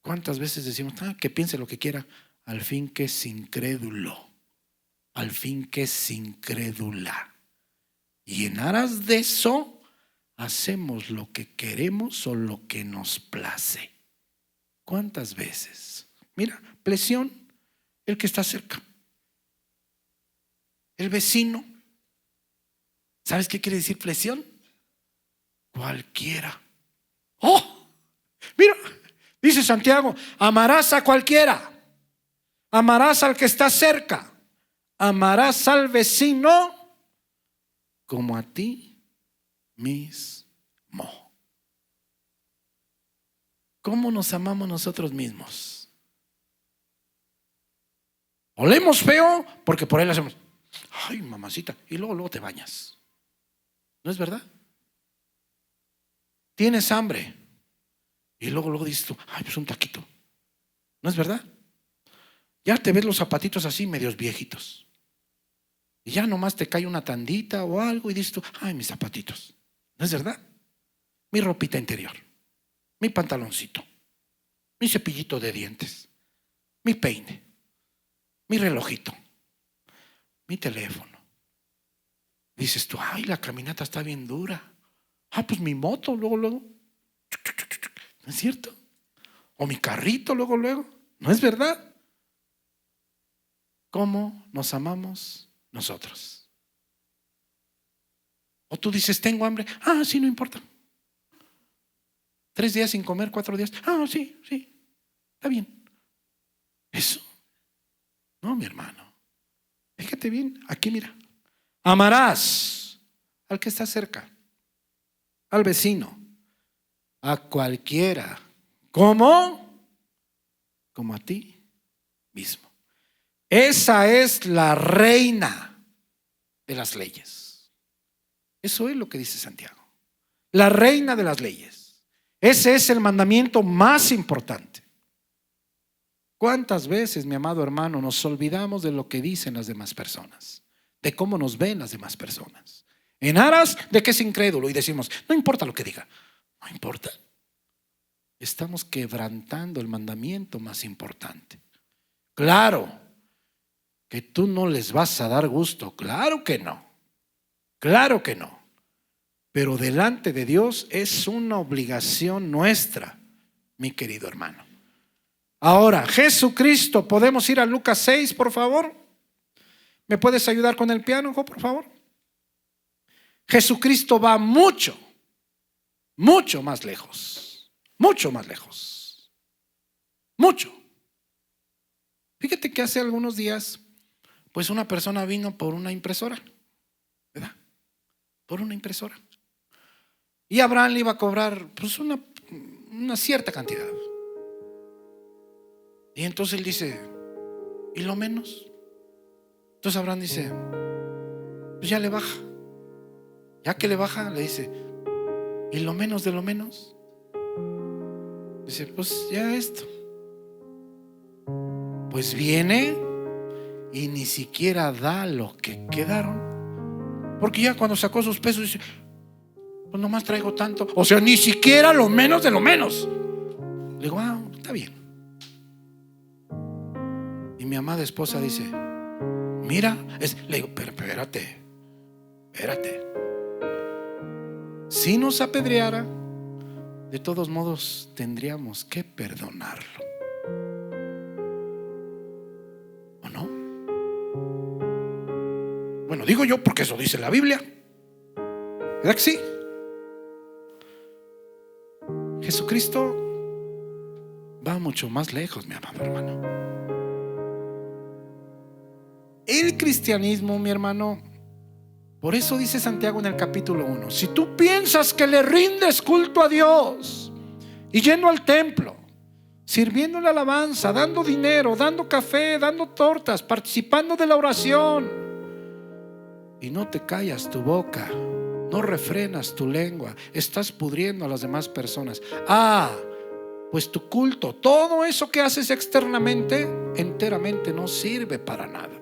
¿Cuántas veces decimos, que piense lo que quiera? Al fin que es incrédulo, al fin que es incrédula. Y en aras de eso, hacemos lo que queremos o lo que nos place. ¿Cuántas veces? Mira, presión, el que está cerca, el vecino. ¿Sabes qué quiere decir presión? Cualquiera. ¡Oh! Mira, dice Santiago, amarás a cualquiera, amarás al que está cerca, amarás al vecino como a ti mismo. ¿Cómo nos amamos nosotros mismos? Olemos feo porque por ahí le hacemos, ay, mamacita, y luego te bañas. ¿No es verdad? Tienes hambre y luego dices tú, ay, pues un taquito. ¿No es verdad? Ya te ves los zapatitos así medios viejitos y ya nomás te cae una tandita o algo y dices tú, ay, mis zapatitos. ¿No es verdad? Mi ropita interior, mi pantaloncito, mi cepillito de dientes, mi peine, mi relojito, mi teléfono. Dices tú, ay, la caminata está bien dura. Pues mi moto, luego. ¿No es cierto? O mi carrito, luego. ¿No es verdad? ¿Cómo nos amamos nosotros? O tú dices, tengo hambre. Sí, no importa. 3 días sin comer, 4 días. Sí, está bien. Eso. No, mi hermano. Fíjate bien, aquí mira. Amarás al que está cerca, al vecino, a cualquiera. ¿Cómo? Como a ti mismo. Esa es la reina de las leyes. Eso es lo que dice Santiago. La reina de las leyes. Ese es el mandamiento más importante. ¿Cuántas veces, mi amado hermano, nos olvidamos de lo que dicen las demás personas? De cómo nos ven las demás personas, en aras de que es incrédulo y decimos, no importa lo que diga, no importa. Estamos quebrantando el mandamiento más importante. Claro que tú no les vas a dar gusto, claro que no, pero delante de Dios es una obligación nuestra, mi querido hermano. Ahora, Jesucristo, ¿podemos ir a Lucas 6, por favor? ¿Me puedes ayudar con el piano, por favor? Jesucristo va mucho más lejos. Mucho más lejos. Mucho. Fíjate que hace algunos días, pues una persona vino por una impresora, ¿verdad? Por una impresora. Y Abraham le iba a cobrar pues una cierta cantidad. Y entonces él dice, ¿y lo menos? Entonces Abraham dice, pues ya le baja. Ya que le baja, le dice, ¿y lo menos de lo menos? Dice, pues ya esto. Pues viene y ni siquiera da lo que quedaron. Porque ya cuando sacó sus pesos dice, pues nomás traigo tanto. O sea, ni siquiera lo menos de lo menos. Le digo, está bien. Y mi amada esposa dice, mira, le digo, pero espérate. Si nos apedreara, de todos modos tendríamos que perdonarlo. ¿O no? Bueno, digo yo porque eso dice la Biblia. ¿Verdad que sí? Jesucristo va mucho más lejos, mi amado hermano. El cristianismo, mi hermano, por eso dice Santiago en el capítulo 1, si tú piensas que le rindes culto a Dios y yendo al templo, sirviéndole alabanza, dando dinero, dando café, dando tortas, participando de la oración, y no te callas tu boca, no refrenas tu lengua, estás pudriendo a las demás personas, pues tu culto, todo eso que haces externamente, enteramente no sirve para nada.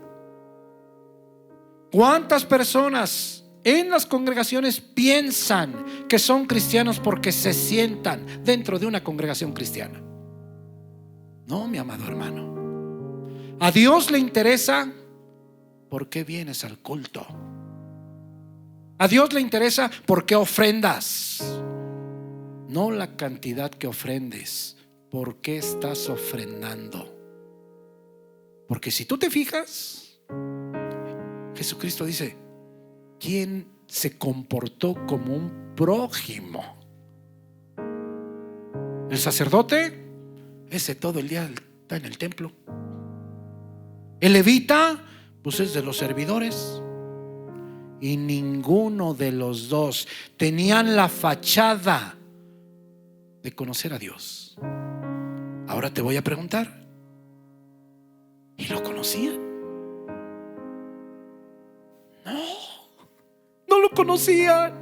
¿Cuántas personas en las congregaciones piensan que son cristianos porque se sientan dentro de una congregación cristiana? No, mi amado hermano. A Dios le interesa por qué vienes al culto. A Dios le interesa por qué ofrendas. No la cantidad que ofrendes, por qué estás ofrendando. Porque si tú te fijas, Jesucristo dice: ¿quién se comportó como un prójimo? El sacerdote, ese todo el día está en el templo. El levita, pues es de los servidores. Y ninguno de los dos tenían la fachada de conocer a Dios. Ahora te voy a preguntar, ¿y lo conocían? No lo conocían.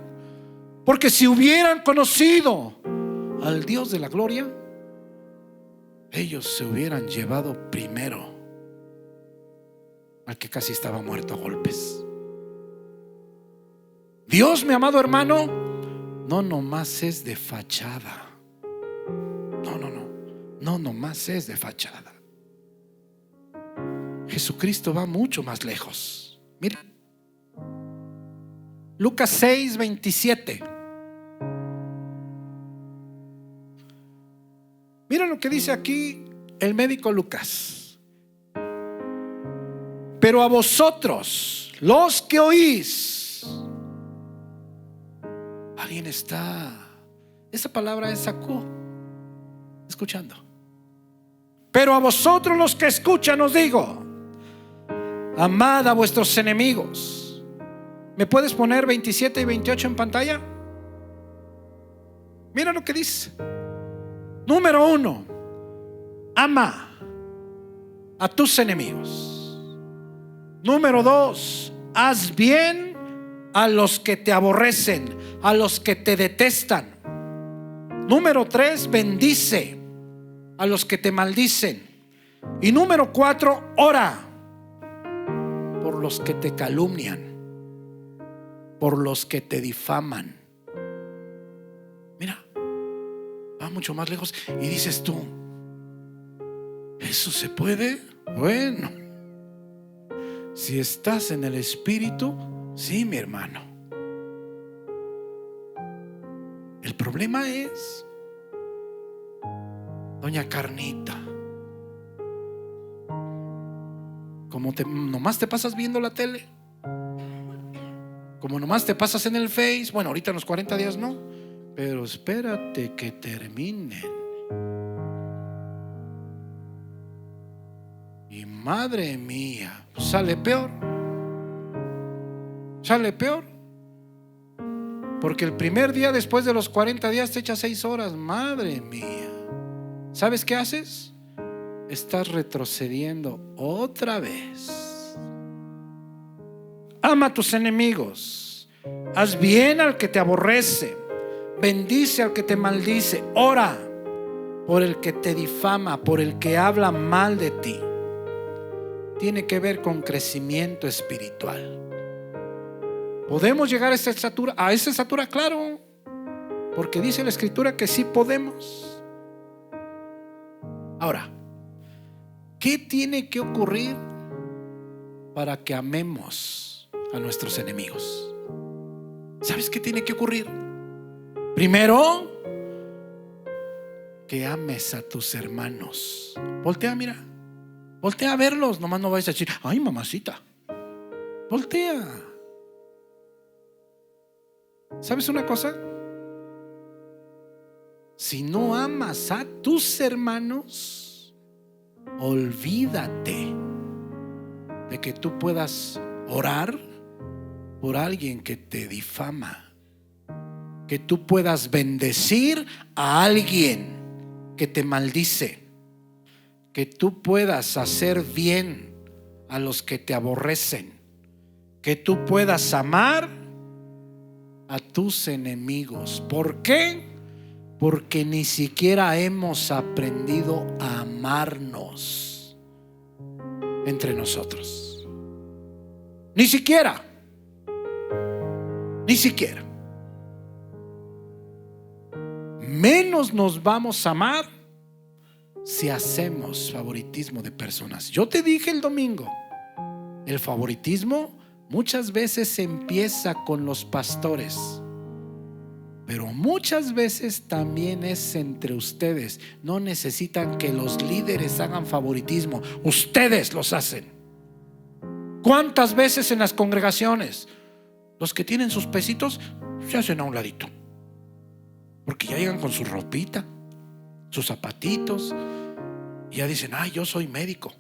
Porque si hubieran conocido al Dios de la gloria, ellos se hubieran llevado primero al que casi estaba muerto a golpes. Dios, mi amado hermano, no nomás es de fachada. No nomás es de fachada. Jesucristo va mucho más lejos. Mira, Lucas 6:27. Mira lo que dice aquí el médico Lucas. Pero a vosotros, los que oís. Alguien está, esa palabra es sacó, escuchando. Pero a vosotros los que escuchan os digo: amad a vuestros enemigos. ¿Me puedes poner 27 y 28 en pantalla? Mira lo que dice. Número 1, ama a tus enemigos. Número 2, haz bien a los que te aborrecen, a los que te detestan. Número 3, bendice a los que te maldicen. Y número 4, ora por los que te calumnian, por los que te difaman. Mira, va mucho más lejos. Y dices tú: ¿eso se puede? Bueno, si estás en el Espíritu, sí, mi hermano. El problema es doña Carnita. Como nomás te pasas viendo la tele, como nomás te pasas en el Face. Bueno, ahorita en los 40 días no, pero espérate que terminen. Y madre mía, sale peor. Sale peor. Porque el primer día después de los 40 días te echas 6 horas. Madre mía. ¿Sabes qué haces? Estás retrocediendo otra vez. Ama a tus enemigos. Haz bien al que te aborrece. Bendice al que te maldice. Ora por el que te difama, por el que habla mal de ti. Tiene que ver con crecimiento espiritual. ¿Podemos llegar a esa estatura? A esa estatura, claro, porque dice la Escritura que sí podemos. Ahora, ¿qué tiene que ocurrir para que amemos a nuestros enemigos? ¿Sabes qué tiene que ocurrir? Primero, que ames a tus hermanos. Voltea, mira. Voltea a verlos. Nomás no vayas a decir: ay, mamacita. Voltea. ¿Sabes una cosa? Si no amas a tus hermanos, olvídate de que tú puedas orar por alguien que te difama, que tú puedas bendecir a alguien que te maldice, que tú puedas hacer bien a los que te aborrecen, que tú puedas amar a tus enemigos. ¿Por qué? Porque ni siquiera hemos aprendido a amarnos entre nosotros. Ni siquiera. Ni siquiera. Menos nos vamos a amar si hacemos favoritismo de personas. Yo te dije el domingo, el favoritismo muchas veces empieza con los pastores, pero muchas veces también es entre ustedes. No necesitan que los líderes hagan favoritismo, ustedes los hacen. ¿Cuántas veces en las congregaciones los que tienen sus pesitos se hacen a un ladito? Porque ya llegan con su ropita, sus zapatitos, y ya dicen: ay, yo soy médico,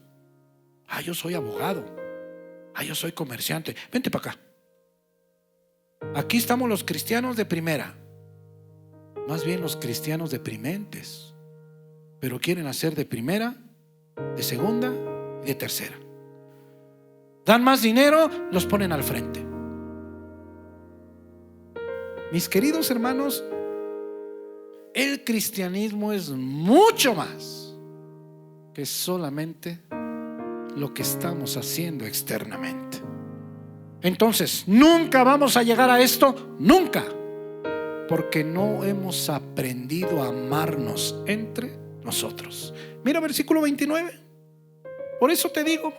ay, yo soy abogado, ay, yo soy comerciante. Vente para acá. Aquí estamos los cristianos de primera, más bien los cristianos deprimentes, pero quieren hacer de primera, de segunda y de tercera. Dan más dinero, los ponen al frente. Mis queridos hermanos, el cristianismo es mucho más que solamente lo que estamos haciendo externamente. Entonces, nunca vamos a llegar a esto, nunca, porque no hemos aprendido a amarnos entre nosotros. Mira versículo 29. Por eso te digo,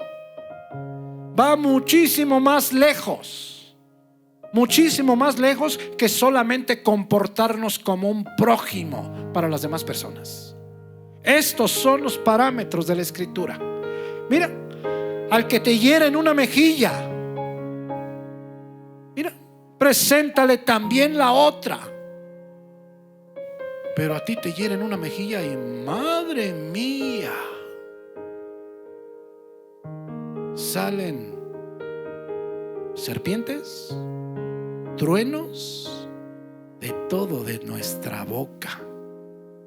va muchísimo más lejos que solamente comportarnos como un prójimo para las demás personas. Estos son los parámetros de la Escritura. Mira, al que te hiera en una mejilla, mira, preséntale también la otra. Pero a ti te hieren una mejilla y madre mía, salen serpientes, truenos, de todo de nuestra boca.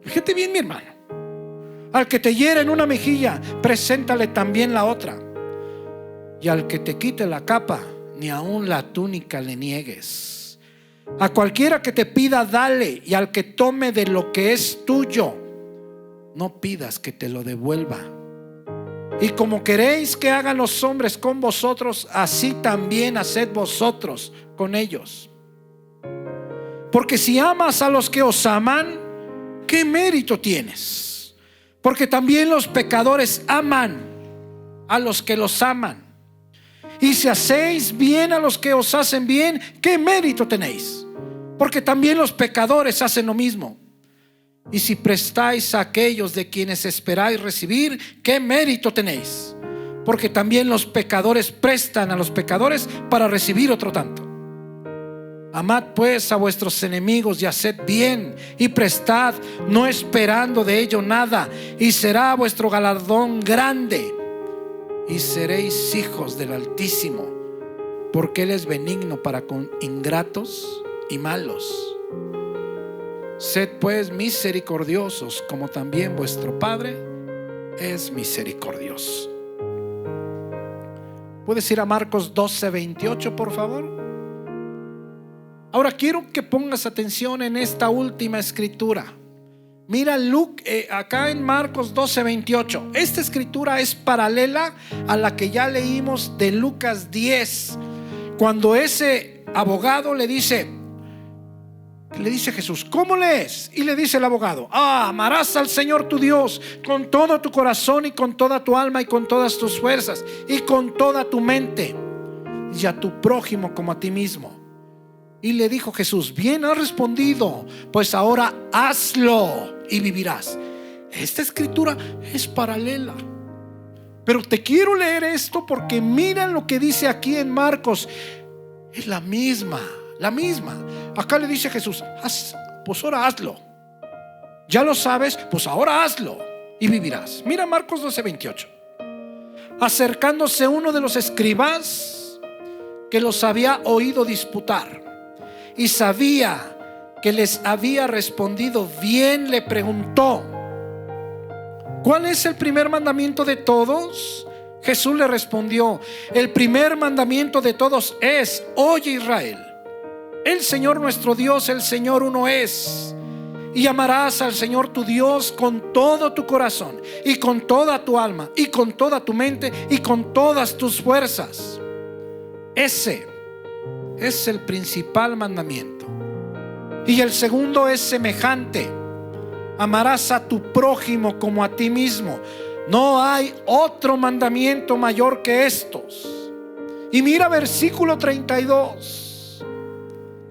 Fíjate bien, mi hermano. Al que te hiere en una mejilla, preséntale también la otra. Y al que te quite la capa, ni aun la túnica le niegues. A cualquiera que te pida, dale. Y al que tome de lo que es tuyo, no pidas que te lo devuelva. Y como queréis que hagan los hombres con vosotros, así también haced vosotros con ellos. Porque si amas a los que os aman, ¿qué mérito tienes? Porque también los pecadores aman a los que los aman. Y si hacéis bien a los que os hacen bien, ¿qué mérito tenéis? Porque también los pecadores hacen lo mismo. Y si prestáis a aquellos de quienes esperáis recibir, ¿qué mérito tenéis? Porque también los pecadores prestan a los pecadores para recibir otro tanto. Amad pues a vuestros enemigos y haced bien y prestad, no esperando de ello nada, y será vuestro galardón grande, y seréis hijos del Altísimo, porque Él es benigno para con ingratos y malos. Sed pues misericordiosos, como también vuestro Padre es misericordioso. ¿Puedes ir a Marcos 12:28, por favor? Ahora quiero que pongas atención en esta última escritura. Mira acá en Marcos 12:28. Esta escritura es paralela a la que ya leímos de Lucas 10, cuando ese abogado le dice a Jesús: ¿cómo lees? Y le dice el abogado: amarás al Señor tu Dios con todo tu corazón y con toda tu alma y con todas tus fuerzas y con toda tu mente, y a tu prójimo como a ti mismo. Y le dijo Jesús: bien has respondido, pues ahora hazlo y vivirás. Esta escritura es paralela, pero te quiero leer esto porque mira lo que dice aquí en Marcos. Es la misma. Acá le dice Jesús: pues ahora hazlo. Ya lo sabes, pues ahora hazlo y vivirás. Mira Marcos 12:28. Acercándose uno de los escribas que los había oído disputar y sabía que les había respondido bien, le preguntó: ¿cuál es el primer mandamiento de todos? Jesús le respondió: el primer mandamiento de todos es: oye Israel, el Señor nuestro Dios, el Señor uno es, y amarás al Señor tu Dios con todo tu corazón y con toda tu alma y con toda tu mente y con todas tus fuerzas. Ese es el principal mandamiento. Y el segundo es semejante: amarás a tu prójimo como a ti mismo. No hay otro mandamiento mayor que estos. Y mira versículo 32.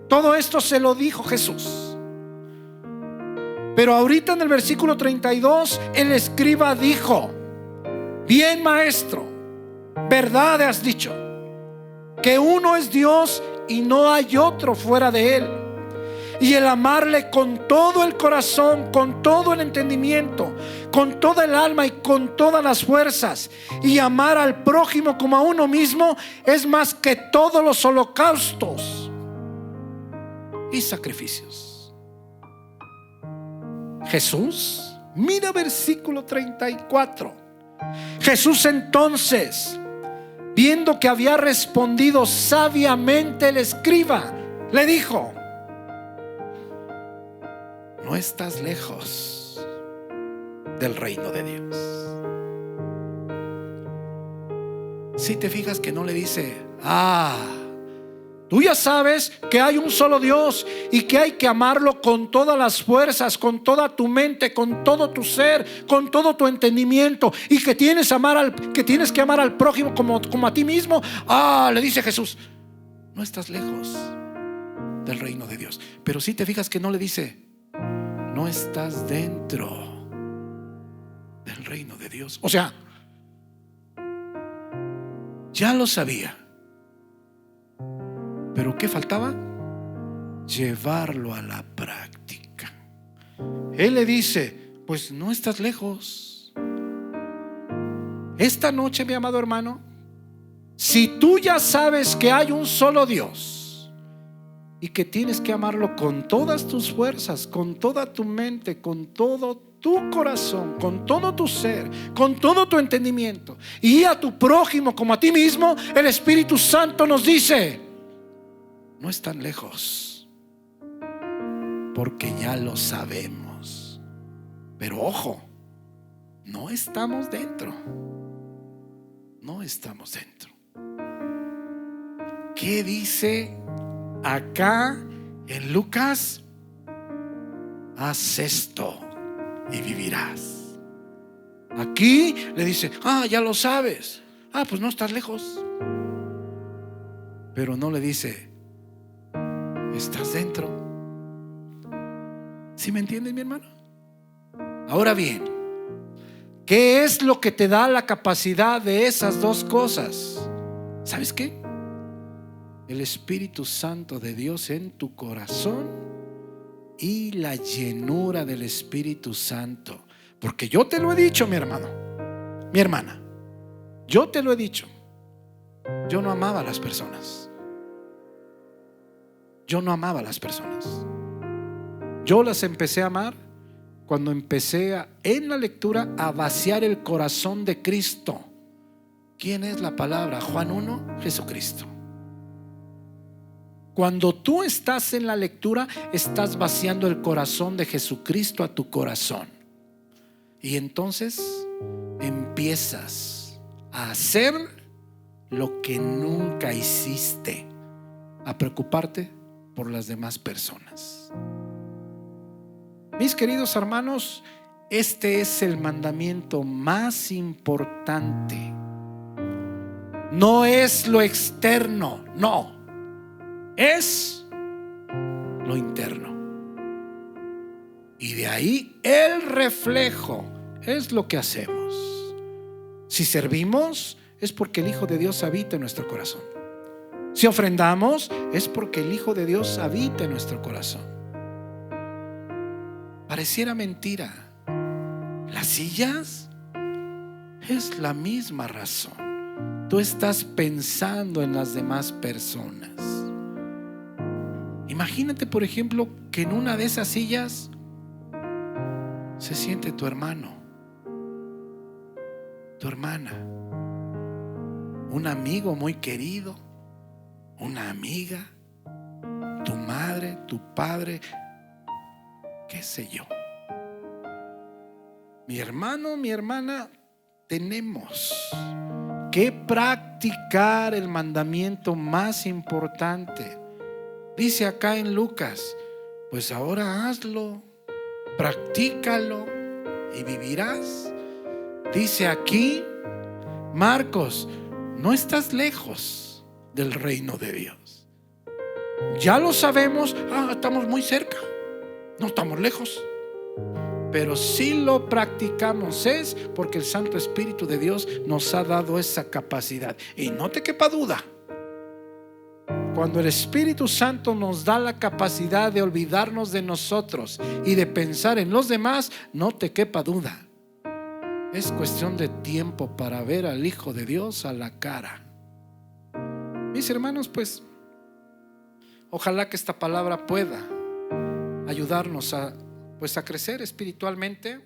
Todo esto se lo dijo Jesús. Pero ahorita en el versículo 32, el escriba dijo: bien, maestro, verdad has dicho, que uno es Dios y no hay otro fuera de él. Y el amarle con todo el corazón, con todo el entendimiento, con toda el alma y con todas las fuerzas, y amar al prójimo como a uno mismo, es más que todos los holocaustos y sacrificios. Jesús, mira versículo 34. Jesús entonces, viendo que había respondido sabiamente el escriba, le dijo: no estás lejos del reino de Dios. Si te fijas que no le dice: tú ya sabes que hay un solo Dios y que hay que amarlo con todas las fuerzas, con toda tu mente, con todo tu ser, con todo tu entendimiento, y que tienes que amar al prójimo como a ti mismo. Le dice Jesús: no estás lejos del reino de Dios. Pero si te fijas que no le dice: no estás dentro del reino de Dios. O sea, ya lo sabía, pero ¿qué faltaba? Llevarlo a la práctica. Él le dice: pues no estás lejos. Esta noche, mi amado hermano, si tú ya sabes que hay un solo Dios y que tienes que amarlo con todas tus fuerzas, con toda tu mente, con todo tu corazón, con todo tu ser, con todo tu entendimiento, y a tu prójimo como a ti mismo, el Espíritu Santo nos dice: no están lejos, porque ya lo sabemos. Pero ojo, no estamos dentro. No estamos dentro. ¿Qué dice acá en Lucas? Haz esto y vivirás. Aquí le dice: ya lo sabes. Pues no estás lejos. Pero no le dice: estás dentro. ¿Sí me entiendes, mi hermano? Ahora bien, ¿qué es lo que te da la capacidad de esas dos cosas? ¿Sabes qué? El Espíritu Santo de Dios en tu corazón y la llenura del Espíritu Santo. Porque yo te lo he dicho, mi hermano, mi hermana, yo te lo he dicho. Yo no amaba a las personas. Yo no amaba a las personas. Yo las empecé a amar cuando empecé en la lectura a vaciar el corazón de Cristo. ¿Quién es la palabra? Juan 1, Jesucristo. Cuando tú estás en la lectura, estás vaciando el corazón de Jesucristo a tu corazón. Y entonces empiezas a hacer lo que nunca hiciste, a preocuparte por las demás personas. Mis queridos hermanos, este es el mandamiento más importante. No es lo externo, no, es lo interno. Y de ahí el reflejo es lo que hacemos. Si servimos, es porque el Hijo de Dios habita en nuestro corazón. Si ofrendamos, es porque el Hijo de Dios habita en nuestro corazón. Pareciera mentira. Las sillas es la misma razón. Tú estás pensando en las demás personas. Imagínate, por ejemplo, que en una de esas sillas se siente tu hermano, tu hermana, un amigo muy querido, una amiga, tu madre, tu padre, qué sé yo. Mi hermano, mi hermana tenemos que practicar el mandamiento más importante. Dice acá en Lucas, pues ahora hazlo, practícalo y vivirás. Dice aquí Marcos, no estás lejos del reino de Dios. Ya lo sabemos, estamos muy cerca, no estamos lejos. Pero si lo practicamos es porque el Santo Espíritu de Dios nos ha dado esa capacidad. Y no te quepa duda, cuando el Espíritu Santo nos da la capacidad de olvidarnos de nosotros y de pensar en los demás, no te quepa duda, es cuestión de tiempo para ver al Hijo de Dios a la cara. Mis hermanos, pues ojalá que esta palabra pueda ayudarnos a crecer espiritualmente.